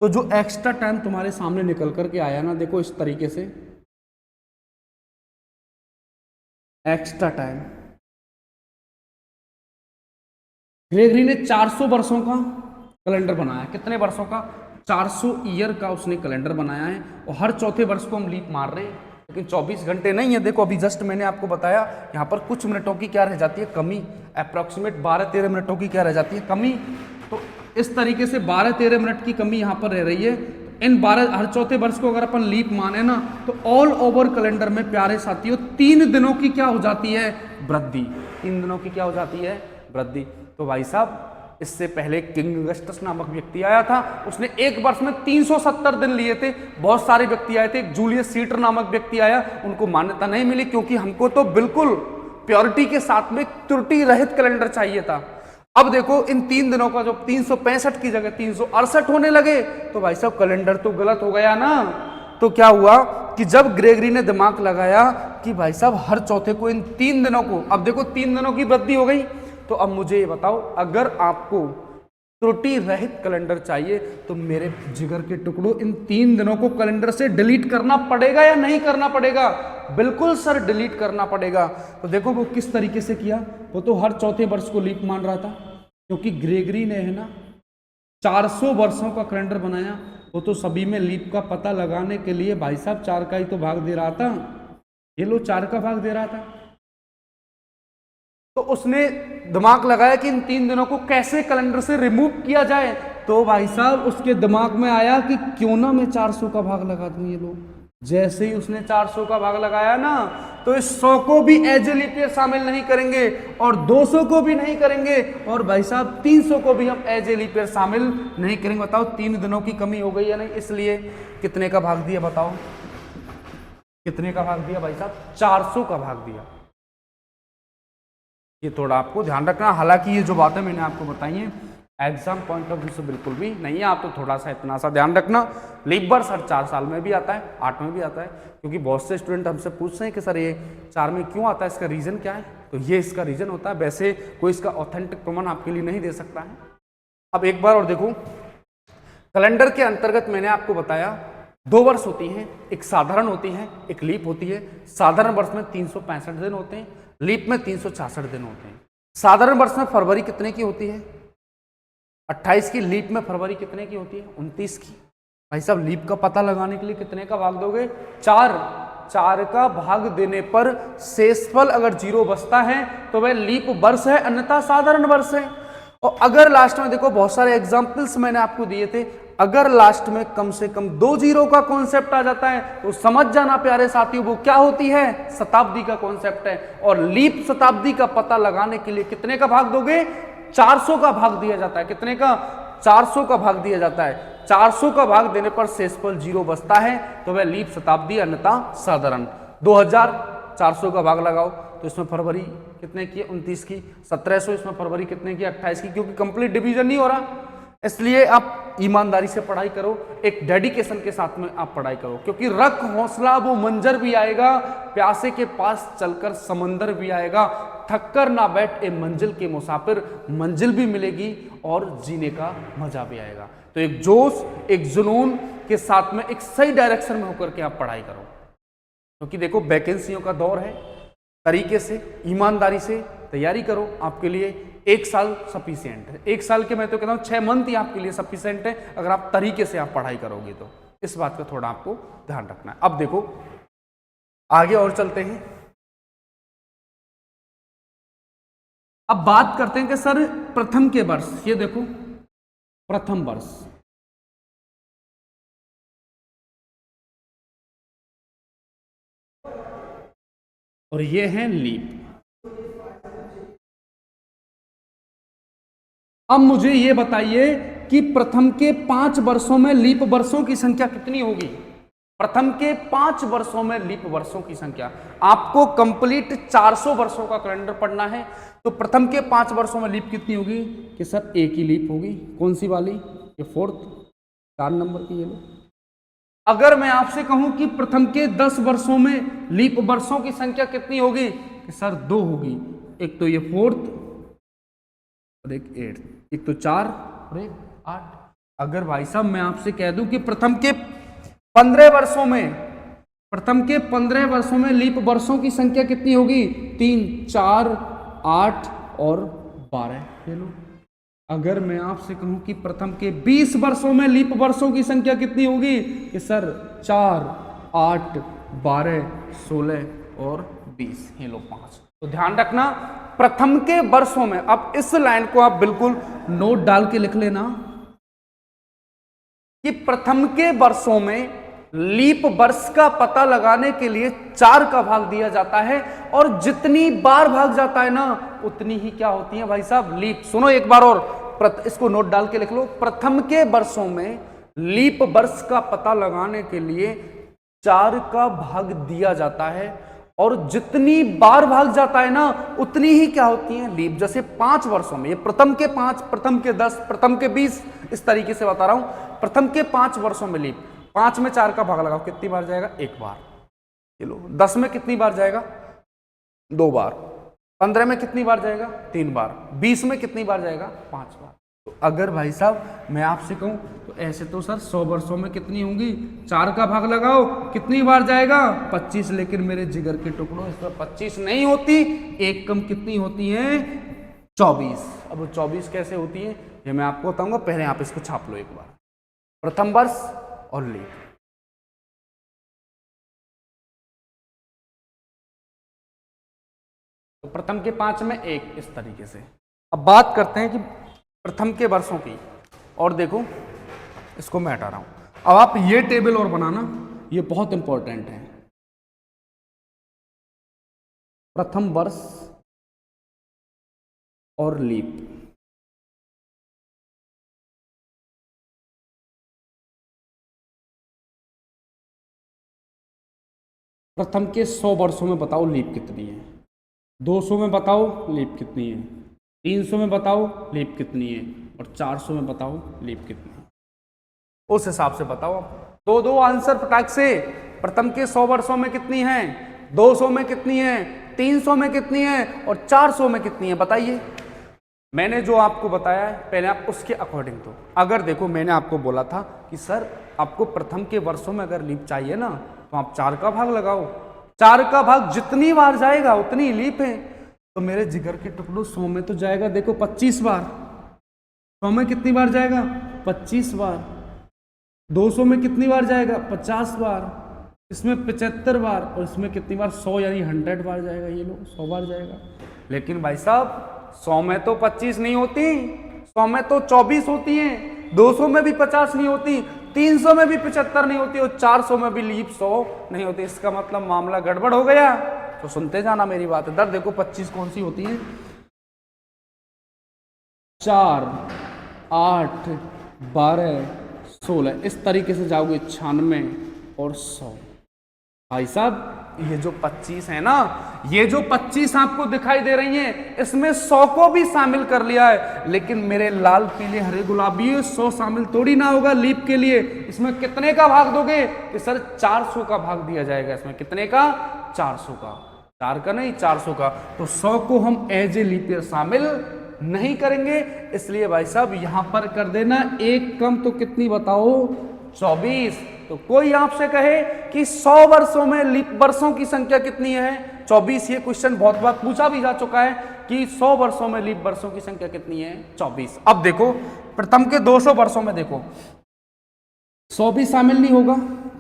तो जो एक्स्ट्रा टाइम तुम्हारे सामने निकल करके आया ना, देखो इस तरीके से एक्स्ट्रा टाइम, ग्रेगरी ने 400 वर्षों का कैलेंडर बनाया। कितने वर्षों का? 400 ईयर का उसने कैलेंडर बनाया है, और हर चौथे वर्ष को हम लीप मार रहे हैं, लेकिन 24 घंटे नहीं है। देखो अभी जस्ट मैंने आपको बताया, यहाँ पर कुछ मिनटों की क्या रह जाती है? कमी। अप्रॉक्सीमेट 12-13 मिनटों की क्या रह जाती है? कमी। तो इस तरीके से 12-13 मिनट की कमी यहाँ पर रह रही है। इन 12 हर चौथे वर्ष को अगर अपन लीप माने ना, तो ऑल ओवर कैलेंडर में प्यारे साथियों 3 दिनों की क्या हो जाती है? वृद्धि। 3 दिनों की क्या हो जाती है? वृद्धि। तो भाई साहब, इससे पहले किंग अगस्टस नामक व्यक्ति आया था, उसने एक वर्ष में 370 दिन लिए थे। बहुत सारे व्यक्ति आए थे, जूलियस सीटर नामक व्यक्ति आया, उनको मान्यता नहीं मिली, क्योंकि हमको तो बिल्कुल प्योरिटी के साथ में त्रुटि रहित कैलेंडर चाहिए था। अब देखो, इन 3 दिनों का जो 365 की जगह 368 होने लगे, तो भाई साहब कैलेंडर तो गलत हो गया ना। तो क्या हुआ कि जब ग्रेगरी ने दिमाग लगाया कि भाई साहब हर चौथे को इन 3 दिनों को, अब देखो 3 दिनों की वृद्धि हो गई, तो अब मुझे ये बताओ, अगर आपको त्रुटि रहित कैलेंडर चाहिए तो मेरे जिगर के टुकड़ों, इन 3 दिनों को कैलेंडर से डिलीट करना पड़ेगा या नहीं करना पड़ेगा? बिल्कुल सर, डिलीट करना पड़ेगा। तो देखो वो किस तरीके से किया, वो तो हर चौथे वर्ष को लीप मान रहा था, क्योंकि ग्रेगरी ने है ना 400 वर्षों का कैलेंडर बनाया, वो तो सभी में लीप का पता लगाने के लिए भाई साहब 4 का ही तो भाग दे रहा था। ये लो 4 का भाग दे रहा था। तो उसने दिमाग लगाया कि इन 3 दिनों को कैसे कैलेंडर से रिमूव किया जाए। तो भाई साहब उसके दिमाग में आया कि क्यों ना मैं 400 का भाग लगा दूं। ये लोग जैसे ही उसने 400 का भाग लगाया ना, तो इस 100 को भी एज ए लीप ईयर शामिल नहीं करेंगे, और 200 को भी नहीं करेंगे, और भाई साहब 300 को भी हम एज ए लीप ईयर शामिल नहीं करेंगे। बताओ 3 दिनों की कमी हो गई या नहीं? इसलिए कितने का भाग दिया? बताओ कितने का भाग दिया भाई साहब? 400 का भाग दिया। ये थोड़ा आपको ध्यान रखना। हालांकि ये जो बातें मैंने आपको बताई हैं एग्जाम पॉइंट ऑफ व्यू से बिल्कुल भी नहीं है, आप तो थोड़ा सा इतना सा ध्यान रखना। लीप वर्ष हर 4 साल में भी आता है, 8 में भी आता है, क्योंकि बहुत से स्टूडेंट हमसे पूछते हैं कि सर ये 4 में क्यों आता है, इसका रीजन क्या है? तो ये इसका रीजन होता है, वैसे कोई इसका ऑथेंटिक प्रमाण आपके लिए नहीं दे सकता है। अब एक बार और देखो, कैलेंडर के अंतर्गत मैंने आपको बताया 2 वर्ष होती हैं, एक साधारण होती है, एक लीप होती है। साधारण वर्ष में 365 दिन होते हैं, लीप में 366 दिन होते हैं। साधारण वर्ष में फरवरी कितने की होती है? 28 की। लीप में फरवरी कितने की होती है? 29 की। भाई साहब लीप का पता लगाने के लिए कितने का भाग दोगे? 4 का भाग देने पर शेषफल अगर 0 बचता है तो वह लीप वर्ष है, अन्यथा साधारण वर्ष है। और अगर लास्ट में देखो, बहुत सारे एग्जाम्पल्स मैंने आपको दिए थे, अगर लास्ट में कम से कम 2 जीरो का कॉन्सेप्ट आ जाता है तो समझ जाना प्यारे साथियों वो क्या होती है? शताब्दी का कॉन्सेप्ट है। और लीप शताब्दी का पता लगाने के लिए कितने का भाग दोगे? 400 का भाग दिया जाता है। कितने का? 400 का भाग दिया जाता है। 400 का भाग देने पर शेषफल 0 बचता है, तो वह लीप शताब्दी अन्यथा साधारण। 2400 का भाग लगाओ तो इसमें फरवरी कितने की? 29 की। 1700 इसमें फरवरी कितने की? 28 की, क्योंकि कंप्लीट डिवीजन नहीं हो रहा। इसलिए आप ईमानदारी से पढ़ाई करो, एक डेडिकेशन के साथ में आप पढ़ाई करो, क्योंकि रख हौसला वो मंजर भी आएगा, प्यासे के पास चलकर समंदर भी आएगा, थककर ना बैठ ए मंजिल के मुसाफिर, मंजिल भी मिलेगी और जीने का मजा भी आएगा। तो एक जोश, एक जुनून के साथ में एक सही डायरेक्शन में होकर के आप पढ़ाई करो, क्योंकि देखो वैकेंसियों का दौर है। तरीके से, ईमानदारी से तैयारी करो। आपके लिए 1 साल सफिशिएंट है। 1 साल के मैं तो कहता हूँ 6 मंथ ही आपके लिए सफिशिएंट है, अगर आप तरीके से आप पढ़ाई करोगे तो। इस बात का थोड़ा आपको ध्यान रखना है। अब देखो आगे और चलते हैं। अब बात करते हैं कि सर प्रथम के वर्ष, ये देखो प्रथम वर्ष, और ये है लीप। अब मुझे ये बताइए कि प्रथम के 5 वर्षों में लीप वर्षों की संख्या कितनी होगी। प्रथम के 5 वर्षों में लीप वर्षों की संख्या, आपको कंप्लीट 400 वर्षों का कैलेंडर पढ़ना है, तो प्रथम के 5 वर्षों में लीप कितनी होगी कि सर एक ही लीप होगी। कौन सी वाली? ये 4th 4 नंबर की। ये लो, अगर मैं आपसे कहूं कि प्रथम के 10 वर्षों में लीप वर्षों की संख्या कितनी होगी कि सर 2 होगी। एक तो ये 4th और एक 8th, एक तो 4 और एक 8। अगर भाई साहब मैं आपसे कह दूं कि प्रथम के 15 वर्षों में लीप वर्षों की संख्या कितनी होगी? 3, 4, 8 और 12। ये लो, अगर मैं आपसे कहूं कि प्रथम के 20 वर्षों में लीप वर्षों की संख्या कितनी होगी कि सर 4, 8, 12, 16 और 20। ये लो 5। तो ध्यान रखना प्रथम के वर्षों में। अब इस लाइन को आप बिल्कुल नोट डाल के लिख लेना कि प्रथम के वर्षों में लीप वर्ष का पता लगाने के लिए 4 का भाग दिया जाता है, और जितनी बार भाग जाता है ना उतनी ही क्या होती है भाई साहब? लीप। सुनो एक बार और, इसको नोट डाल के लिख लो। प्रथम के वर्षों में लीप वर्ष का पता लगाने के लिए 4 का भाग दिया जाता है, और जितनी बार भाग जाता है ना उतनी ही क्या होती है? लीप। जैसे 5 वर्षों में, ये प्रथम के 5, प्रथम के 10, प्रथम के 20, इस तरीके से बता रहा हूं। प्रथम के 5 वर्षों में लीप, 5 में 4 का भाग लगाओ, कितनी बार जाएगा? 1 बार। चलो 10 में कितनी बार जाएगा? 2 बार। 15 में कितनी बार जाएगा? 3 बार। 20 में कितनी बार जाएगा? 5 बार। तो अगर भाई साहब मैं आपसे कहूं तो ऐसे तो सर 100 वर्षों में कितनी होंगी? 4 का भाग लगाओ, कितनी बार जाएगा? 25। लेकिन मेरे जिगर के टुकड़ों इसमें 25 नहीं होती, एक कम कितनी होती है? 24। अब 24 कैसे होती है ये मैं आपको बताऊंगा, पहले आप इसको छाप लो एक बार। प्रथम वर्ष और लीप। तो प्रथम के 5 में 1, इस तरीके से। अब बात करते हैं कि प्रथम के वर्षों की, और देखो इसको मैं हटा रहा हूं। अब आप ये टेबल और बनाना, ये बहुत इंपॉर्टेंट है। प्रथम वर्ष और लीप। प्रथम के 100 वर्षों में बताओ लीप कितनी है, 200 में बताओ लीप कितनी है, 300 में बताओ लीप कितनी है, और 400 में बताओ लीप कितनी है। उस हिसाब से बताओ। दो आंसर फटाक से। प्रथम के 100 वर्षों में कितनी है, 200 में कितनी है, 300 में कितनी है, और 400 में कितनी है? बताइए। मैंने जो आपको बताया है पहले आप उसके अकॉर्डिंग दो। अगर देखो मैंने आपको बोला था कि सर आपको प्रथम के वर्षों में अगर लीप चाहिए ना तो आप 4 का भाग लगाओ, 4 का भाग जितनी बार जाएगा उतनी लीप है। तो मेरे जिगर के टुकड़ों 100 में तो जाएगा देखो 25 बार। 100 में कितनी बार जाएगा? 25 बार। 200 में कितनी बार जाएगा? 50 बार। इसमें 75 बार, और इसमें कितनी बार? 100 यानी 100 बार जाएगा। ये लो 100 बार जाएगा। लेकिन भाई साहब 100 में तो 25 नहीं होती, 100 में तो 24 होती हैं, 200 में भी 50 नहीं होती, 300 में भी 75 नहीं होती, और 400 में भी लीप 100 नहीं होती। इसका मतलब मामला गड़बड़ हो गया। तो सुनते जाना मेरी बात। इधर देखो 25 कौन सी होती है? 4, 8, 12, 16, इस तरीके से जाओगे 96 और 100। भाई साहब ये जो 25 है ना, ये जो 25 आपको दिखाई दे रही हैं, इसमें 100 को भी शामिल कर लिया है। लेकिन मेरे लाल पीले हरे गुलाबी 100 शामिल थोड़ी ना होगा लीप के लिए। इसमें कितने का भाग दोगे कि सर 400 का भाग दिया जाएगा। इसमें कितने का? 400 का। 4 का नहीं, 400 का। तो 100 को हम एज ए लीप ईयर शामिल नहीं करेंगे। इसलिए भाई साहब यहां पर कर देना एक कम, तो कितनी बताओ? 24। तो कोई आपसे कहे कि 100 वर्षों में लीप वर्षों की संख्या कितनी है? 24। ये क्वेश्चन बहुत बार पूछा भी जा चुका है कि 100 वर्षों में लीप वर्षों की संख्या कितनी है? 24। अब देखो प्रथम के 200 वर्षों में देखो 100 भी शामिल नहीं होगा,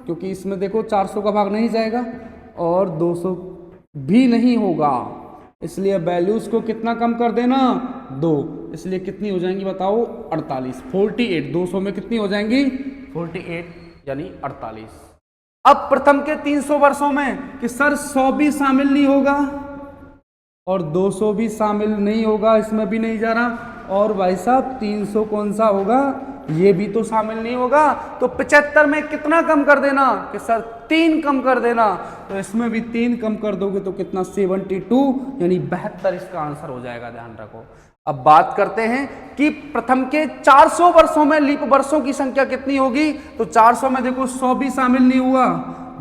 क्योंकि इसमें देखो 400 का भाग नहीं जाएगा, और 200 भी नहीं होगा। इसलिए वैल्यूज को कितना कम कर देना? 2। इसलिए कितनी हो जाएंगी बताओ? 48। 48। 200 में कितनी हो जाएंगी? 48 यानी 48। अब प्रथम के 300 वर्षों में कि सर 100 भी शामिल नहीं होगा और 200 भी शामिल नहीं होगा, इसमें भी नहीं जा रहा, और भाई साहब 300 कौन सा होगा, ये भी तो शामिल नहीं होगा। तो 75 में कितना कम कर देना कि सर 3 कम कर देना, तो इसमें भी 3 कम कर दोगे तो कितना 72, यानी 72 इसका आंसर हो जाएगा, ध्यान रखो। अब बात करते हैं कि प्रथम के 400 वर्षों में लीप वर्षों की संख्या कितनी होगी। तो 400 में देखो 100 भी शामिल नहीं हुआ,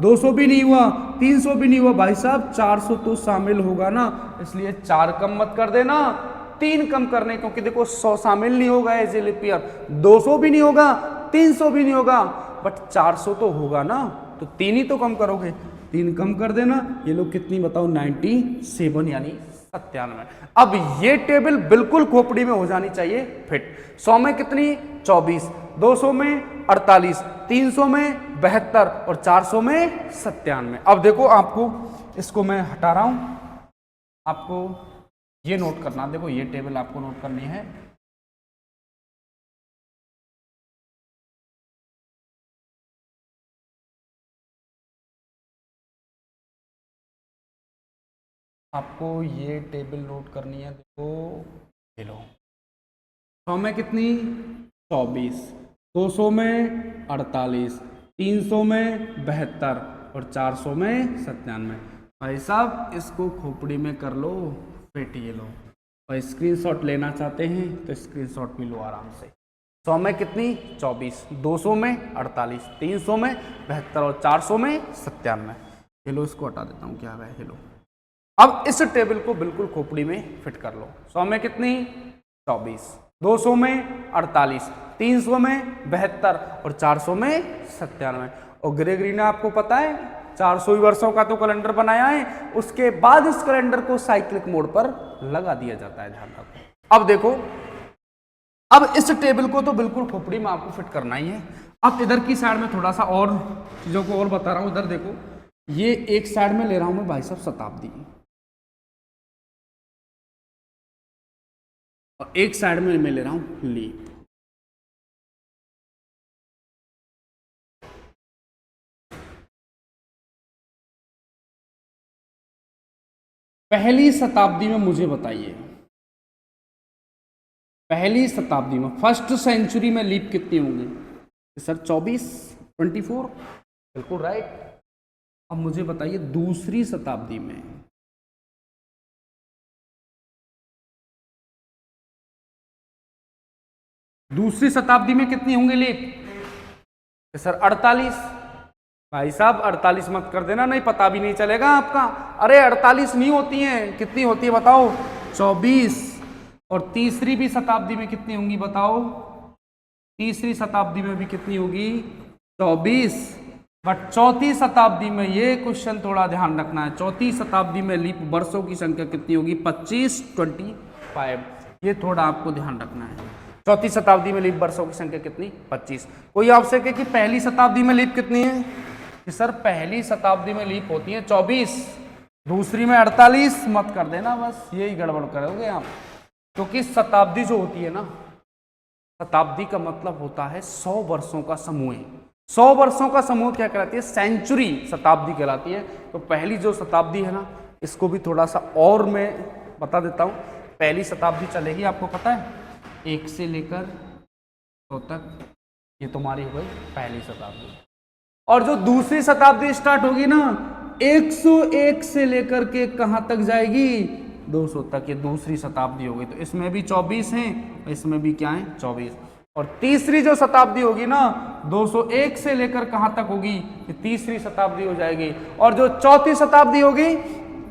200 भी नहीं हुआ, 300 भी नहीं हुआ, भाई साहब 400 तो शामिल होगा ना, इसलिए 4 कम मत कर देना, 3 कम करने, क्योंकि देखो 100 शामिल नहीं होगा एज ए लीप ईयर, 200 भी नहीं होगा, 300 भी नहीं होगा, बट 400 तो होगा ना, तो 3 ही तो कम करोगे, 3 कम कर देना। ये लोग कितनी बताओ 97 यानी 97। अब ये टेबल बिल्कुल खोपड़ी में हो जानी चाहिए फिट। 100 में कितनी 24, 200 में 48, 300 में 72 और 400 में 97। अब देखो आपको इसको मैं हटा रहा हूं, आपको ये नोट करना, देखो ये टेबल आपको नोट करनी है। आपको ये टेबल नोट करनी है, देखो ये लो, 100 में कितनी 24, 200 में 48, 300 में 72 और 400 में 97। भाई साहब इसको खोपड़ी में कर लो फिट, ये लो, और स्क्रीनशॉट लेना चाहते हैं तो स्क्रीनशॉट भी लो आराम से। 100 में कितनी 24, 200 में 48, 300 में 72 और 400 में 97। ये लो, इसको हटा देता हूँ, क्या है ये लो। अब इस टेबल को बिल्कुल खोपड़ी में फिट कर लो। 100 में कितनी 24, 200 में 48, 300 में 72 और 400 में 97। और ग्रेगरी ने आपको पता है 400 वर्षों का तो कैलेंडर बनाया है, उसके बाद इस कैलेंडर को साइक्लिक मोड पर लगा दिया जाता है, ध्यान रखो। अब देखो, अब इस टेबल को तो बिल्कुल खोपड़ी में आपको फिट करना ही है। अब इधर की साइड में थोड़ा सा और चीजों को और बता रहा हूं। इधर देखो, ये एक साइड में ले रहा हूं मैं भाई साहब शताब्दी, और एक साइड में मैं ले रहा हूं लीप। पहली शताब्दी में मुझे बताइए, पहली शताब्दी में फर्स्ट सेंचुरी में लीप कितनी होंगी सर 24, 24, बिल्कुल राइट। अब मुझे बताइए दूसरी शताब्दी में, दूसरी शताब्दी में कितनी होंगी लीप सर 48। भाई साहब 48 मत कर देना, नहीं पता भी नहीं चलेगा आपका। अरे 48 नहीं होती हैं, कितनी होती है बताओ 24। और तीसरी भी शताब्दी में कितनी होंगी बताओ, तीसरी शताब्दी में भी कितनी होगी 24। बट चौथी शताब्दी में, ये क्वेश्चन थोड़ा ध्यान रखना है, चौथी शताब्दी में लीप वर्षों की संख्या कितनी होगी 25, 25। ये थोड़ा आपको ध्यान रखना है, चौथी शताब्दी में लीप वर्षों की संख्या कितनी 25। कोई आपसे कहे कि पहली शताब्दी में लीप कितनी है कि सर पहली शताब्दी में लीप होती है 24, दूसरी में 48, मत कर देना, बस यही गड़बड़ करोगे आप। क्योंकि शताब्दी जो होती है ना, शताब्दी का मतलब होता है 100 वर्षों का समूह। 100 वर्षों का समूह क्या कहलाती है, सेंचुरी शताब्दी कहलाती है। तो पहली जो शताब्दी है ना, इसको भी थोड़ा सा और मैं बता देता हूँ। पहली शताब्दी चलेगी, आपको पता है 1 से लेकर 100 तक, ये तुम्हारी हो गई पहली शताब्दी। और जो दूसरी शताब्दी स्टार्ट होगी ना, 101 से लेकर के कहाँ तक जाएगी 200 तक, ये दूसरी शताब्दी होगी। तो इसमें भी 24 हैं, इसमें भी क्या है 24। और तीसरी जो शताब्दी होगी ना, 201 से लेकर कहाँ तक होगी, ये तीसरी शताब्दी हो जाएगी। और जो चौथी शताब्दी होगी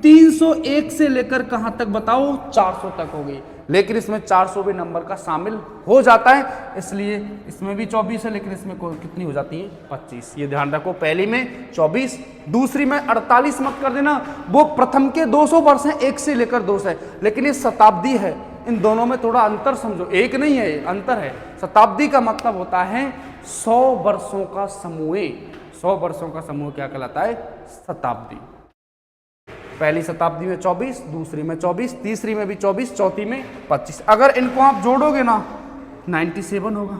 301 से लेकर कहाँ तक बताओ 400 तक होगी। लेकिन इसमें 400 भी नंबर का शामिल हो जाता है, इसलिए इसमें भी 24 है, लेकिन इसमें कितनी हो जाती है 25। ये ध्यान रखो, पहली में 24, दूसरी में 48 मत कर देना। वो प्रथम के 200 वर्ष हैं, 1 से लेकर 200 है, लेकिन ये शताब्दी है, इन दोनों में थोड़ा अंतर समझो, एक नहीं है, अंतर है। शताब्दी का मतलब होता है 100 वर्षों का समूह। 100 वर्षों का समूह क्या कहलाता है, शताब्दी। पहली शताब्दी में 24, दूसरी में 24, तीसरी में भी 24, चौथी में 25। अगर इनको आप जोड़ोगे ना 97 होगा।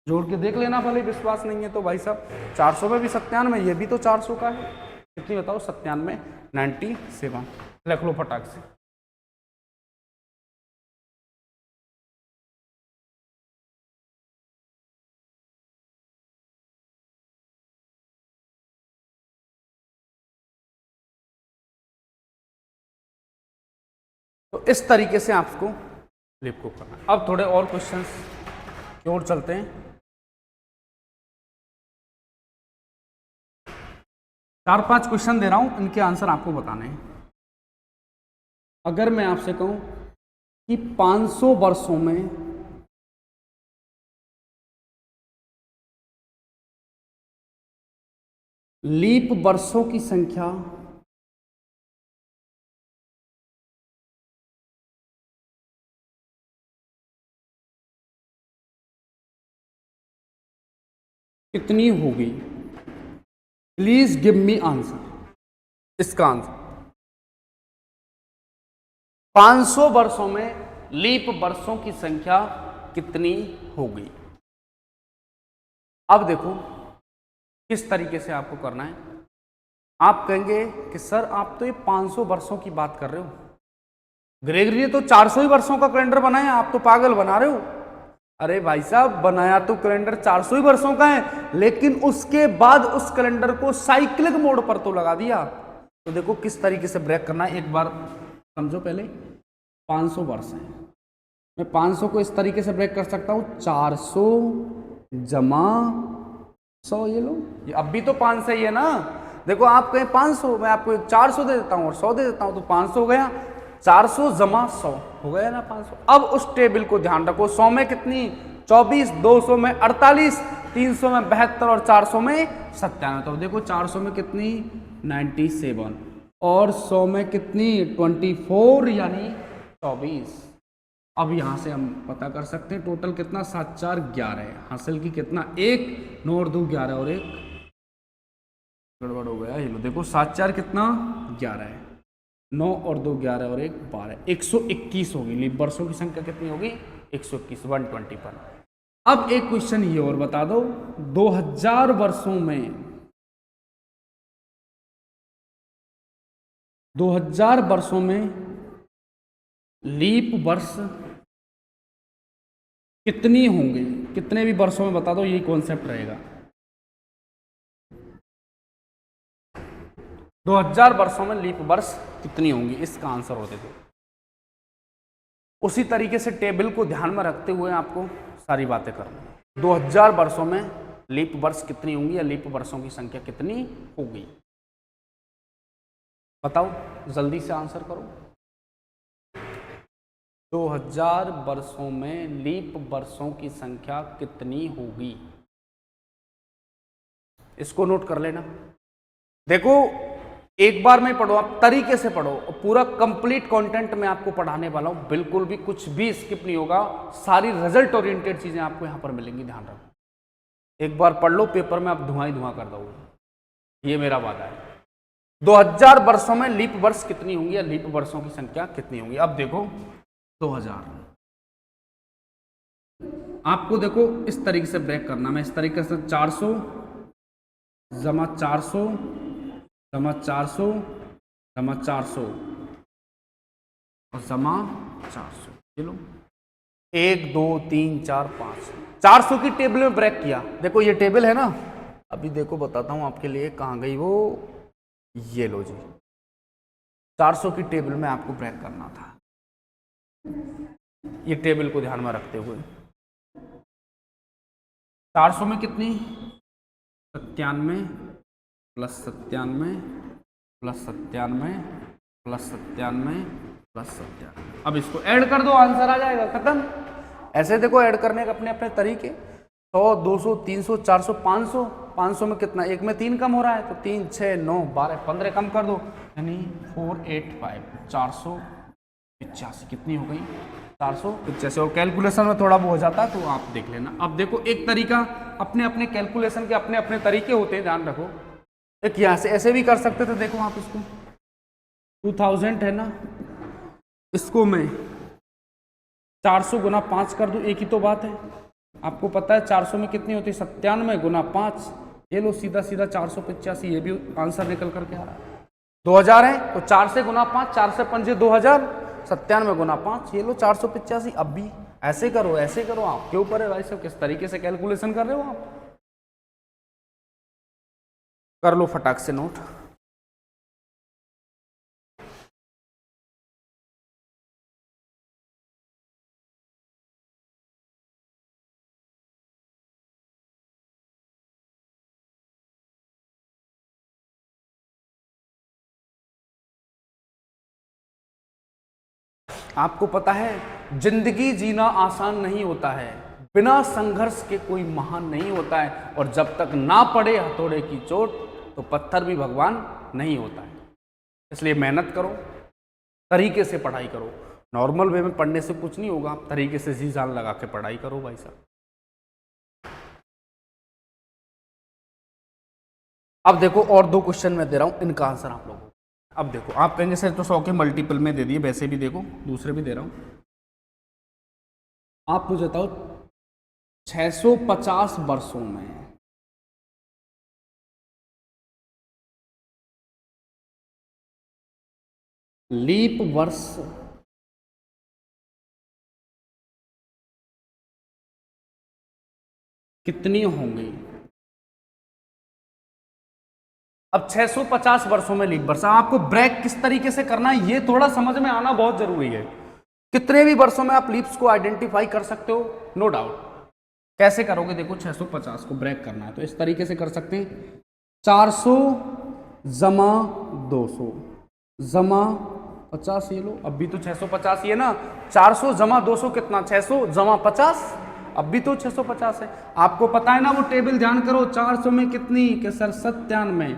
जोड़ के देख लेना, भले विश्वास नहीं है तो भाई साहब। 400 में भी 97, ये भी तो 400 का है। कितनी बताओ? 97, 97। लिख लो फटाक से। तो इस तरीके से आपको लीप को करना है। अब थोड़े और क्वेश्चंस की ओर चलते हैं। 4-5 क्वेश्चन दे रहा हूं, इनके आंसर आपको बताने हैं। अगर मैं आपसे कहूं कि 500 वर्षों में लीप वर्षों की संख्या कितनी होगी? Please give me answer. इसका आंसर 500 वर्षों में लीप वर्षों की संख्या कितनी होगी? अब देखो किस तरीके से आपको करना है। आप कहेंगे कि सर आप तो ये 500 वर्षों की बात कर रहे हो, ग्रेगरी ने तो 400 ही वर्षों का कैलेंडर बनाया, आप तो पागल बना रहे हो। अरे भाई साहब, बनाया तो कैलेंडर 400 ही वर्षों का है, लेकिन उसके बाद उस कैलेंडर को साइक्लिक मोड पर तो लगा दिया। तो देखो किस तरीके से ब्रेक करना है, एक बार समझो। पहले 500 वर्ष है, मैं 500 को इस तरीके से ब्रेक कर सकता हूं, 400 जमा 100। ये लो, ये अब भी तो 500 ही है ना। देखो आप कहें 500, मैं आपको 400 दे देता हूं और 100 दे देता हूं, तो 500 हो गया। 400 जमा 100 हो गया ना 500। अब उस टेबल को ध्यान रखो, 100 में कितनी? 24, 200 में 48, 300 में 72 और 400 में 97। तो देखो 400 में कितनी? 97 और 100 में कितनी? 24 यानी 24। अब यहां से हम पता कर सकते हैं टोटल कितना? 7 4 11 है। हासिल की कितना? 1, 9 और 2 11 और 1 गड़बड़ हो गया। ये लो देखो 7 4 कितना? 11 है, 9 और 2 11 और 1 12, 121 होगी। लीप वर्षों की संख्या कितनी होगी? 121, 120 पर। अब एक क्वेश्चन ये और बता दो, 2000 वर्षों में 2000 वर्षों में लीप वर्ष कितनी होंगे? कितने भी वर्षों में बता दो, यही कॉन्सेप्ट रहेगा। 2000 वर्षों में लीप वर्ष कितनी होंगी, इसका आंसर होते थे। उसी तरीके से टेबल को ध्यान में रखते हुए आपको सारी बातें करनी। 2000 वर्षों में लीप वर्ष कितनी होंगी या लीप वर्षों की संख्या कितनी होगी? बताओ, जल्दी से आंसर करो। 2000 वर्षों में लीप वर्षों की संख्या कितनी होगी? इसको नोट कर लेना। देखो एक बार में पढ़ो, आप तरीके से पढ़ो, पूरा कंप्लीट कंटेंट मैं आपको पढ़ाने वाला हूं, बिल्कुल भी कुछ भी स्किप नहीं होगा। सारी रिजल्ट ओरिएंटेड चीजें आपको यहां पर मिलेंगी, ध्यान रखो। एक बार पढ़ लो, पेपर में आप धुआं ही धुआं कर दोगे, ये मेरा वादा है। 2000 वर्षों में लीप वर्ष कितनी होंगी या लीप वर्षों की संख्या कितनी होंगी? अब देखो 2000, आपको देखो इस तरीके से ब्रेक करना। मैं इस तरीके से 400 जमा 400 जमा 400 जमा 400 और जमा 400। चलो 1 2 3 4 5, 400 की टेबल में ब्रेक किया। देखो ये टेबल है ना, अभी देखो बताता हूं आपके लिए, कहां गई वो? ये लो जी, 400 की टेबल में आपको ब्रेक करना था। ये टेबल को ध्यान में रखते हुए 400 में कितनी? 97 प्लस 97 प्लस 97 प्लस 97 प्लस 97। अब इसको ऐड कर दो, आंसर आ जाएगा, खत्म। ऐसे देखो ऐड करने के अपने अपने तरीके। 100 200 300 400 500। 500 में कितना? एक में 3 कम हो रहा है, तो 3 6 9 12 15 कम कर दो, यानी 485, 485 कितनी हो गई? 485। और कैलकुलेशन में थोड़ा वो हो जाता है तो आप देख लेना। अब देखो एक तरीका, अपने अपने कैलकुलेशन के अपने अपने तरीके होते हैं, ध्यान रखो। एक यहाँ से ऐसे भी कर सकते थे, देखो आप इसको 2000 है ना, इसको मैं 400 गुना 5 कर दूं, एक ही तो बात है। आपको पता है 400 में कितनी होती है? 97 गुना 5। ये लो सीधा सीधा 485, ये भी आंसर निकल करके आ रहा है। 2000 है तो 4 से गुना 5, 4 से 5 2000, 97 गुना 5, ये लो 485। अब भी ऐसे करो, ऐसे करो, आपके ऊपर है भाई साहब किस तरीके से कैलकुलेशन कर रहे हो आप। कर लो फटाक से नोट। आपको पता है जिंदगी जीना आसान नहीं होता है, बिना संघर्ष के कोई महान नहीं होता है, और जब तक ना पड़े हथौड़े की चोट तो पत्थर भी भगवान नहीं होता है। इसलिए मेहनत करो, तरीके से पढ़ाई करो। नॉर्मल वे में पढ़ने से कुछ नहीं होगा, आप तरीके से जी जान लगा के पढ़ाई करो भाई साहब। अब देखो और 2 क्वेश्चन मैं दे रहा हूं, इनका आंसर आप लोगों को। अब देखो आप कहेंगे सर तो 100 के मल्टीपल में दे दिए, वैसे भी देखो दूसरे भी दे रहा हूं। आप मुझे बताओ 650 वर्षों में लीप वर्ष कितनी होंगी? अब 650 वर्षों में लीप वर्ष, आपको ब्रेक किस तरीके से करना है ये थोड़ा समझ में आना बहुत जरूरी है। कितने भी वर्षों में आप लीप्स को आइडेंटिफाई कर सकते हो, नो डाउट। कैसे करोगे? देखो 650 को ब्रेक करना है तो इस तरीके से कर सकते हैं, 400 जमा 200 जमा 50, ये लो। अब भी तो 650 ही है ना, 400 जमा 200 कितना? 600 जमा 50, अब भी तो 650 है। आपको पता है ना वो टेबल, ध्यान करो। 400 में कितनी कि सर 97,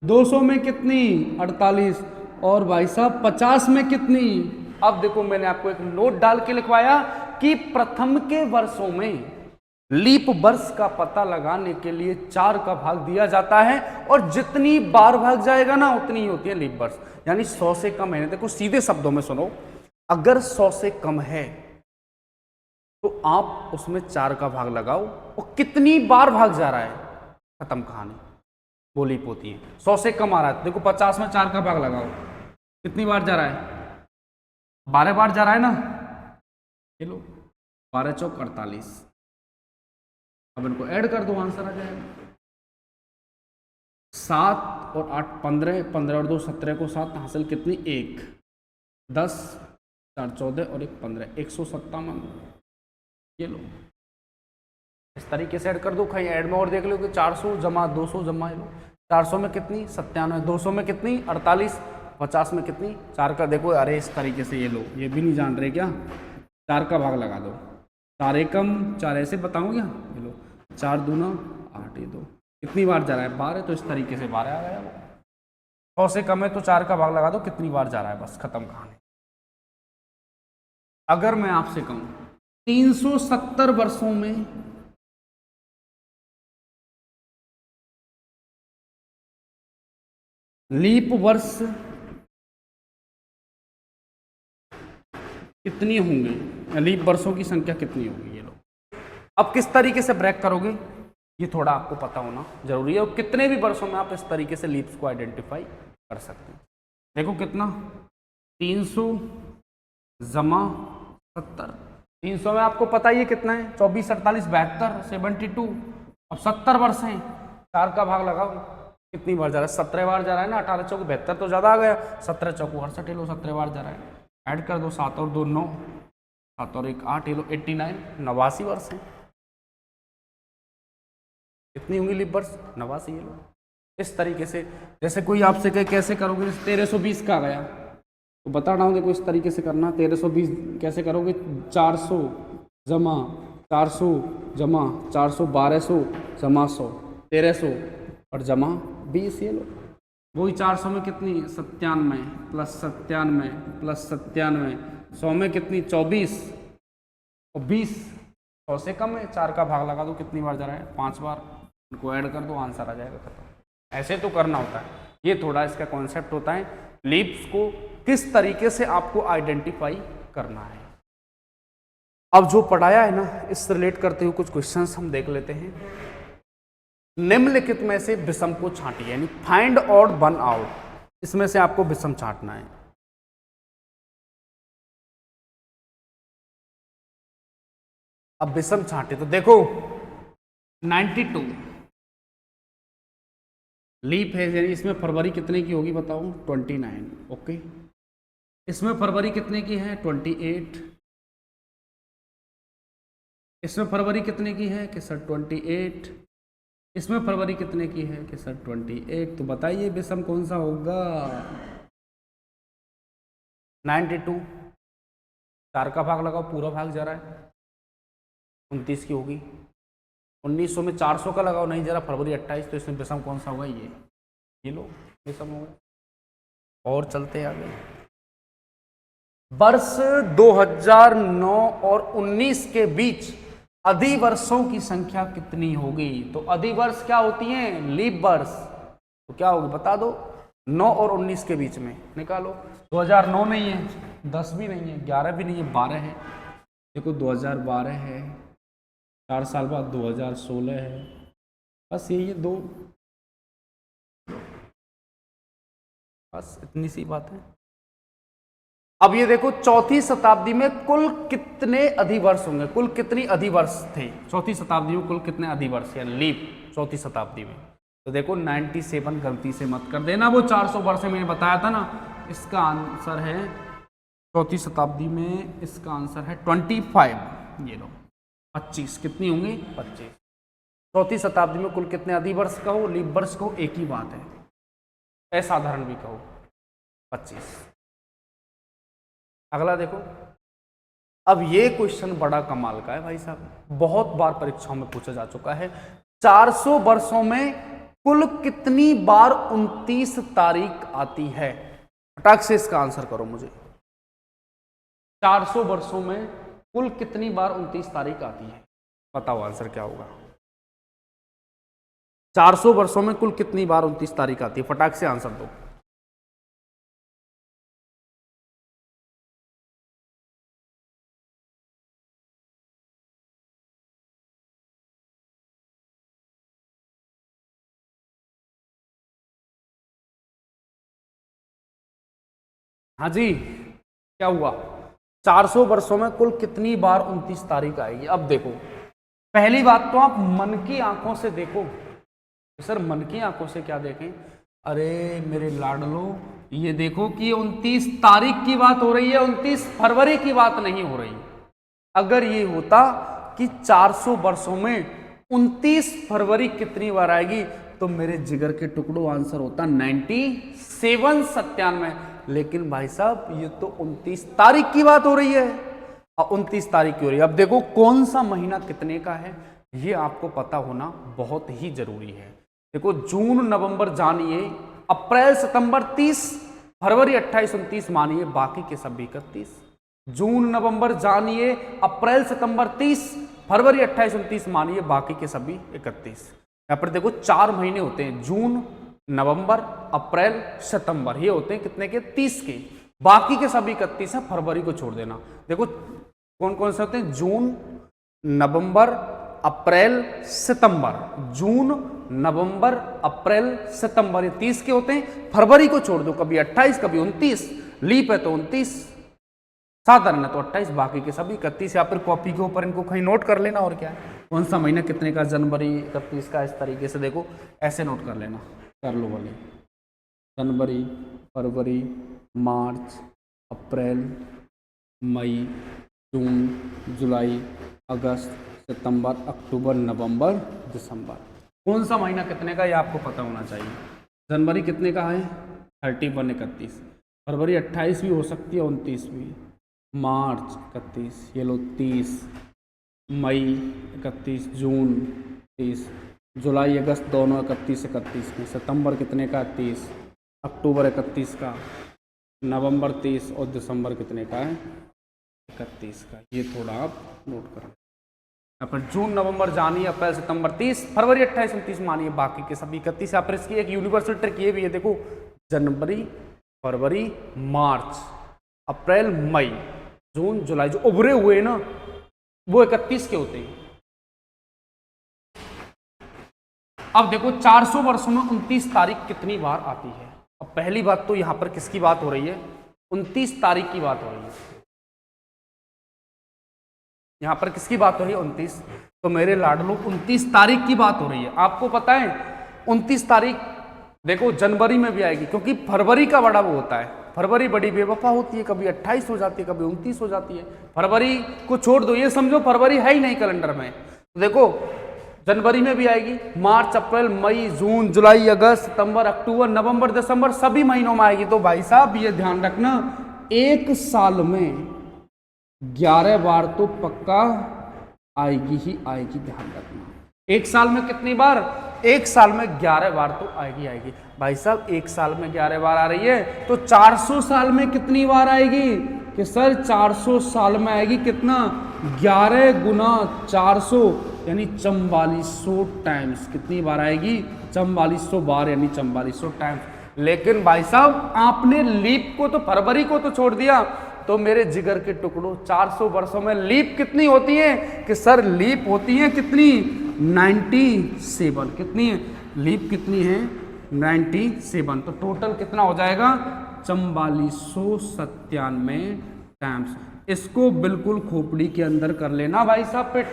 200 में कितनी 48, और भाई साहब 50 में कितनी? अब देखो मैंने आपको एक नोट डाल के लिखवाया कि प्रथम के वर्षों में लीप वर्ष का पता लगाने के लिए 4 का भाग दिया जाता है, और जितनी बार भाग जाएगा ना उतनी ही होती है लीप वर्ष, यानी 100 से कम है। देखो सीधे शब्दों में सुनो, अगर 100 से कम है तो आप उसमें 4 का भाग लगाओ, और कितनी बार भाग जा रहा है, खत्म कहानी, वो लीप होती है। 100 से कम आ रहा है, देखो 50 में 4 का भाग लगाओ, कितनी बार जा रहा है? 12 बार जा रहा है ना, चलो 12 चौक 48। अब इनको ऐड कर दो, आंसर आ जाएगा। 7 और 8 15, 15 और 2 17 को 7 हासिल कितनी? 1, 10 4 14 और 1 15, 157। ये लो इस तरीके से ऐड कर दो। कहीं ऐड में और देख लो कि 400 जमा 200 जमा, ये लो 400 में कितनी? 97, 200 में कितनी? 48, 50 में कितनी? 4 का। देखो अरे इस तरीके से, ये लो, ये भी नहीं जान रहे क्या? 4 का भाग लगा दो, 4 एकम 4, ऐसे बताऊँ क्या? ये लो 4 दूना 8, ये 2, कितनी बार जा रहा है? 12, तो इस तरीके से 12 आ गया वो। 100 से कम है तो 4 का भाग लगा दो, कितनी बार जा रहा है, बस खत्म कहानी। अगर मैं आपसे कहूं 370 वर्षों में लीप वर्ष कितनी होंगे, लीप वर्षों की संख्या कितनी होगी? ये लो अब किस तरीके से ब्रेक करोगे ये थोड़ा आपको पता होना जरूरी है, और कितने भी वर्षों में आप इस तरीके से लीप्स को आइडेंटिफाई कर सकते हैं। देखो कितना, 300 जमा 70, 300 में आपको पता ही है कितना है, 24 48 72 72। अब 70 वर्ष हैं, 4 का भाग लगाओ, कितनी बार जा रहा है? 17 बार जा रहा है ना। 18 चौक 72 तो ज़्यादा आ गया, 17 चौक 68, ये लो 17 बार जा रहा है। ऐड कर दो, 7 और 2 9, 7 और 1 8, ये लो 89, 89 वर्ष है। कितनी होंगी लीप वर्ष? 89, ये लो। इस तरीके से जैसे कोई आपसे कहे कैसे करोगे, 1320 का आ गया तो बता रहा हूँ, देखो इस तरीके से करना। 1320 कैसे करोगे? 400 जमा 400 जमा 400, 1200 जमा 100, 1300 और जमा 20, ये लो। वही 400 में कितनी? 97 प्लस 97 प्लस 97, 100 में कितनी? 24 और 20, 100 से कम है, 4 का भाग लगा दो, कितनी बार जा रहा है? 5 बार। इनको ऐड कर दो, आंसर आ जाएगा, खत्म। ऐसे तो करना होता है, ये थोड़ा इसका कॉन्सेप्ट होता है, लीप्स को किस तरीके से आपको आइडेंटिफाई करना है। अब जो पढ़ाया है ना, इससे रिलेट करते हुए कुछ क्वेश्चंस हम देख लेते हैं। निम्नलिखित में से विषम को छांटिए, यानी फाइंड ऑड वन आउट, इसमें से आपको विषम छांटना है। अब विषम छांटे तो देखो 92 लीप है, यानी इसमें फरवरी कितने की होगी बताओ, 29। ओके, इसमें फरवरी कितने की है, 28। इसमें फरवरी कितने की है कि सर 28। इसमें फरवरी कितने की है कि सर 28। तो बताइए विषम कौन सा होगा। 92, 4 का भाग लगाओ, पूरा भाग जा रहा है, 29 की होगी। 1900 में 400 का लगाओ, नहीं जरा फरवरी 28, तो इसमें विषम कौन सा होगा, ये लो विषम होगा। और चलते हैं आगे। वर्ष 2009 और 19 के बीच अधिवर्षों की संख्या कितनी होगी। तो अधिवर्ष क्या होती हैं, लीप वर्ष। तो क्या होगी बता दो, 9 और 19 के बीच में निकालो। 2009 नहीं है, 10 भी नहीं है, 11 भी नहीं है, 12 है। देखो 2012 है, 4 साल बाद 2016 है, बस यही है 2, बस इतनी सी बात है। अब ये देखो चौथी शताब्दी में कुल कितने अधिवर्ष होंगे, कुल कितनी अधिवर्ष थे चौथी शताब्दी में, कुल कितने अधिवर्ष या लीप चौथी शताब्दी में। तो देखो 97, गलती से मत कर देना, वो 400 वर्ष मैंने बताया था ना। इसका आंसर है चौथी शताब्दी में, इसका आंसर है 25। ये लो 25, कितनी होंगी 25। चौथी शताब्दी में कुल कितने अधिवर्ष कहो, लीप वर्ष कहो, एक ही बात है, असाधारण भी कहो, 25। अगला देखो, अब ये क्वेश्चन बड़ा कमाल का है भाई साहब, बहुत बार परीक्षाओं में पूछा जा चुका है। 400 वर्षों में कुल कितनी बार 29 तारीख आती है। फटाक से इसका आंसर करो मुझे। 400 वर्षों में कुल कितनी बार 29 तारीख आती है, बताओ आंसर क्या होगा। 400 वर्षों में कुल कितनी बार 29 तारीख आती है, फटाक से आंसर दो। हाँ जी, क्या हुआ, 400 वर्षों में कुल कितनी बार 29 तारीख आएगी। अब देखो, पहली बात तो आप मन की आंखों से देखो। सर मन की आंखों से क्या देखें, अरे मेरे लाडलो, ये देखो कि 29 तारीख की बात हो रही है, 29 फरवरी की बात नहीं हो रही। अगर ये होता कि 400 वर्षों में 29 फरवरी कितनी बार आएगी, तो मेरे जिगर के टुकड़ों आंसर होता 97, 97। लेकिन भाई साहब ये तो 29 तारीख की बात हो रही है, और 29 तारीख की हो रही है। अब देखो कौन सा महीना कितने का है, ये आपको पता होना बहुत ही जरूरी है। देखो जून नवंबर जानिए, अप्रैल सितंबर 30, फरवरी 28, 29 मानिए, बाकी के सब 31। जून नवंबर जानिए, अप्रैल सितंबर 30, फरवरी 28, 29 मानिए, बाकी के सभी 31। यहाँ पर देखो 4 महीने होते हैं, जून नवंबर अप्रैल सितंबर, ये होते हैं कितने के, 30 के। बाकी के सभी 31 हैं, फरवरी को छोड़ देना। देखो कौन कौन से होते हैं, जून नवंबर अप्रैल सितंबर, जून नवंबर अप्रैल सितंबर, ये 30 के होते हैं। फरवरी को छोड़ दो, कभी 28 कभी 29, लीप है तो 29, साधारण है तो 28, बाकी के सभी 31। या फिर कॉपी के ऊपर इनको कहीं नोट कर लेना, और क्या है, कौन सा महीना कितने का, जनवरी 31 का, इस तरीके से देखो ऐसे नोट कर लेना, कर लो वाले, जनवरी, फरवरी, मार्च, अप्रैल, मई, जून, जुलाई, अगस्त, सितंबर, अक्टूबर, नवंबर, दिसंबर। कौन सा महीना कितने का, ये आपको पता होना चाहिए। जनवरी कितने का है, 31, 31। फरवरी 28 भी हो सकती है, 29 भी। मार्च 31, ये लो 30, मई 31, जून 30, जुलाई अगस्त दोनों 31, 31 में। सितंबर कितने का, 30, अक्टूबर 31 का, नवंबर 30, और दिसंबर कितने का है, 31 का। ये थोड़ा आप नोट करें। यहाँ पर जून नवंबर जानिए, अप्रैल सितंबर 30, फरवरी 28, 29 मानिए, बाकी के सभी 31। यहाँ पर इसकी एक यूनिवर्सल ट्रिक ये भी है, देखो जनवरी, फरवरी, मार्च, अप्रैल, मई, जून, जुलाई, जो उभरे हुए ना, वो 31 के होते हैं। अब देखो 400 वर्षों में 29 तारीख कितनी बार आती है। अब पहली बात तो यहां पर किसकी बात हो रही है, 29 तारीख की बात हो रही है। यहां पर किसकी बात हो रही है, 29। तो मेरे लाडलो 29 तारीख की बात हो रही है। आपको पता है 29 तारीख देखो जनवरी में भी आएगी, क्योंकि फरवरी का बड़ा वो होता है। फरवरी बड़ी बेवफा होती है, कभी 28 हो जाती है, कभी 29 हो जाती है। फरवरी को छोड़ दो, ये समझो फरवरी है ही नहीं कैलेंडर में। तो देखो जनवरी में भी आएगी, मार्च, अप्रैल, मई, जून, जुलाई, अगस्त, सितंबर, अक्टूबर, नवंबर, दिसंबर, सभी महीनों में आएगी। तो भाई साहब ये ध्यान रखना, एक साल में 11 बार तो पक्का आएगी ही आएगी। ध्यान रखना, एक साल में कितनी बार, एक साल में 11 बार तो आएगी आएगी। भाई साहब एक साल में 11 बार आ रही है, तो 400 साल में कितनी बार आएगी, कि सर 400 साल में आएगी कितना, 11 गुना 400 यानी 4400 टाइम्स। कितनी बार आएगी, 4400 बार यानी 4400 टाइम्स। लेकिन भाई साहब आपने लीप को तो, फरवरी को तो छोड़ दिया, तो मेरे जिगर के टुकड़ों 400 वर्षों में लीप कितनी होती है, कि सर लीप होती है कितनी, 97। कितनी है लीप, कितनी है 97। तो टोटल कितना हो जाएगा, 4497 टाइम्स। इसको बिल्कुल खोपड़ी के अंदर कर लेना भाई साहब फिट।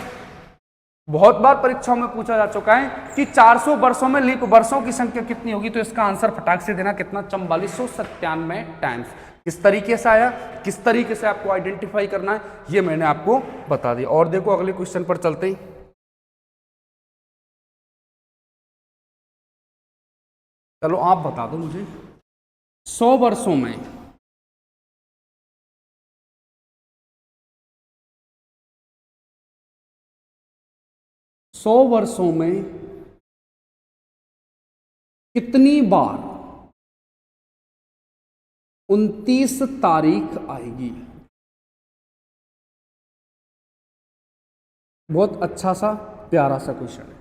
बहुत बार परीक्षाओं में पूछा जा चुका है कि 400 वर्षों में लीप वर्षों की संख्या कितनी होगी, तो इसका आंसर फटाक से देना, कितना, 4497 टाइम्स। किस तरीके से आया, किस तरीके से आपको आइडेंटिफाई करना है, ये मैंने आपको बता दिया। और देखो अगले क्वेश्चन पर चलते ही, चलो आप बता दो मुझे, 100 वर्षों में 100 वर्षों में कितनी बार 29 तारीख आएगी। बहुत अच्छा सा प्यारा सा क्वेश्चन है।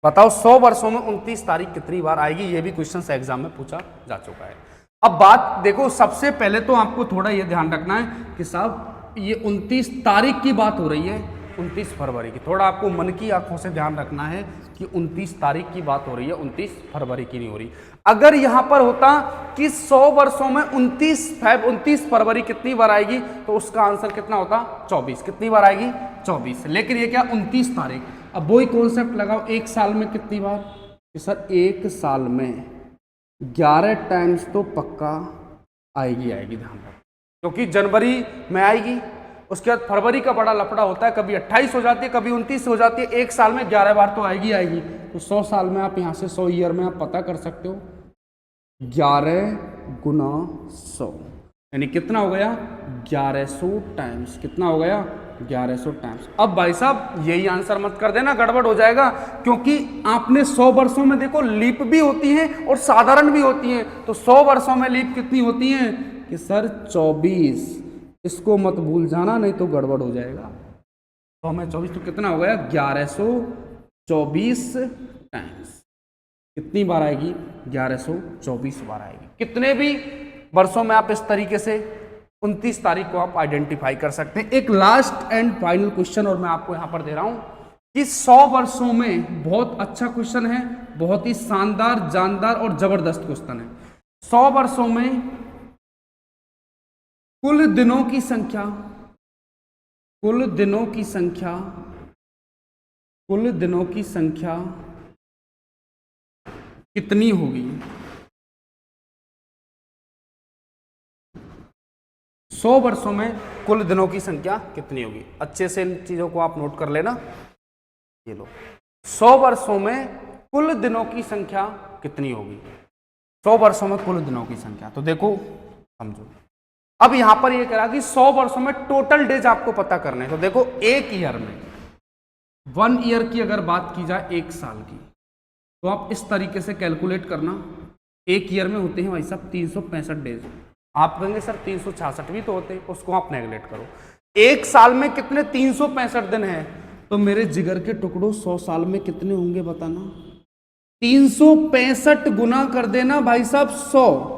बताओ 100 वर्षों में 29 तारीख कितनी बार आएगी, ये भी क्वेश्चन एग्जाम में पूछा जा चुका है। अब बात देखो, सबसे पहले तो आपको थोड़ा ये ध्यान रखना है कि साहब ये 29 तारीख की बात हो रही है, 29 फरवरी की। थोड़ा आपको मन की आंखों से ध्यान रखना है कि 29 तारीख की बात हो रही है, 29 फरवरी की नहीं हो रही। अगर यहां पर होता कि 100 वर्षों में 29 फरवरी कितनी बार आएगी, तो उसका आंसर कितना होता, 24। कितनी बार आएगी, 24। लेकिन ये क्या, 29 तारीख। अब वही कॉन्सेप्ट लगाओ, एक साल में कितनी बार, कि सर एक साल में 11 टाइम्स तो पक्का आएगी आएगी। ध्यान रखो, क्योंकि जनवरी में आएगी, उसके बाद फरवरी का बड़ा लफड़ा होता है, कभी 28 हो जाती है, कभी 29 हो जाती है। एक साल में 11 बार तो आएगी आएगी। तो 100 साल में आप यहाँ से 100 ईयर में आप पता कर सकते हो, 11 गुना 100 यानी कितना हो गया, 1100 टाइम्स। कितना हो गया, 1100 टाइम्स। अब भाई साहब यही आंसर मत कर देना, गड़बड़ हो जाएगा, क्योंकि आपने 100 वर्षों में देखो लीप भी होती है और साधारण भी होती है। तो 100 वर्षों में लीप कितनी होती है, कि सर 24। इसको मत भूल जाना, नहीं तो गड़बड़ हो जाएगा। 100 में 24 तो कितना हो गया, 1124 टाइम्स। कितनी बार आएगी, 1124 बार आएगी। कितने भी वर्षों में आप इस तरीके से 29 तारीख को आप आइडेंटिफाई कर सकते हैं। एक लास्ट एंड फाइनल क्वेश्चन और मैं आपको यहां पर दे रहा हूं कि 100 वर्षों में, बहुत अच्छा क्वेश्चन है, बहुत ही शानदार, जानदार और जबरदस्त क्वेश्चन है। 100 वर्षों में कुल दिनों की संख्या, कुल दिनों की संख्या, कुल दिनों की संख्या कितनी होगी। 100 वर्षों में कुल दिनों की संख्या कितनी होगी। अच्छे से इन चीजों को आप नोट कर लेना। ये लो, 100 वर्षों में कुल दिनों की संख्या कितनी होगी। 100 वर्षों में कुल दिनों की संख्या, तो देखो समझो, अब यहां पर ये कह रहा कि 100 वर्षों में टोटल डेज आपको पता करने हैं। तो देखो एक ईयर में, 1 ईयर की अगर बात की जाए, एक साल की, तो आप इस तरीके से कैलकुलेट करना। एक ईयर में होते हैं भाई साहब 365 डेज। आप कहेंगे सर 366 भी तो होते हैं, उसको आप नेगलेक्ट करो। एक साल में कितने 365 दिन हैं, तो मेरे जिगर के टुकड़ों 100 साल में कितने होंगे बताना। 365 गुना कर देना भाई साहब 100,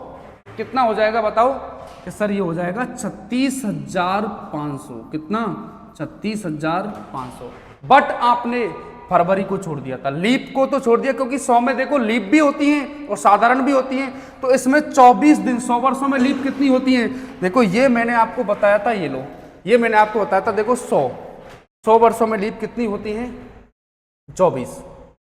कितना हो जाएगा बताओ, कि सर ये हो जाएगा 36,500। कितना, 36,500। बट आपने फरवरी को छोड़ दिया था, लीप को तो छोड़ दिया, क्योंकि 100 में देखो लीप भी होती हैं और साधारण भी होती हैं, तो इसमें 24 दिन 100 वर्षों में लीप कितनी होती है? देखो ये मैंने आपको बताया था, ये लो, ये मैंने आपको बताया था, देखो 100 वर्षों में लीप कितनी होती है? 24।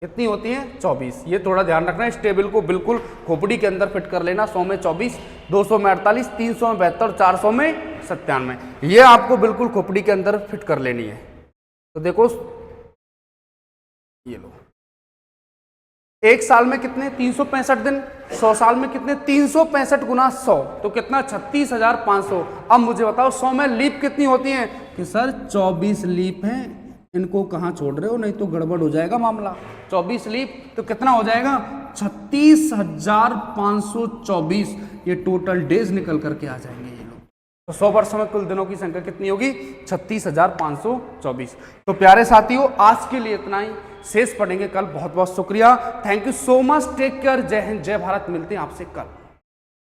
कितनी होती है? 24। ये थोड़ा ध्यान रखना, इस टेबल को बिल्कुल खोपड़ी के अंदर फिट कर लेना। 100 में 24, 200 में 48, 300 में 72, 400 में 97। ये आपको बिल्कुल खोपड़ी के अंदर फिट कर लेनी है। तो देखो ये लो, एक साल में कितने? 365 दिन। 100 साल में कितने? 365 गुना 100, तो कितना? 36,500। अब मुझे बताओ 100 में लीप कितनी होती है? कि सर 24 लीप हैं, इनको कहाँ छोड़ रहे हो, नहीं तो गड़बड़ हो जाएगा मामला। 24 लीप तो कितना हो जाएगा? 36,524। ये टोटल डेज निकल करके आ जाएंगे ये लोग। तो 100 वर्षों में कुल दिनों की संख्या कितनी होगी? 36,524। तो प्यारे साथियों, आज के लिए इतना ही, शेष पढ़ेंगे कल। बहुत बहुत शुक्रिया, thank you so much, take care, जय हिंद, जय भारत। मिलते हैं आपसे कल।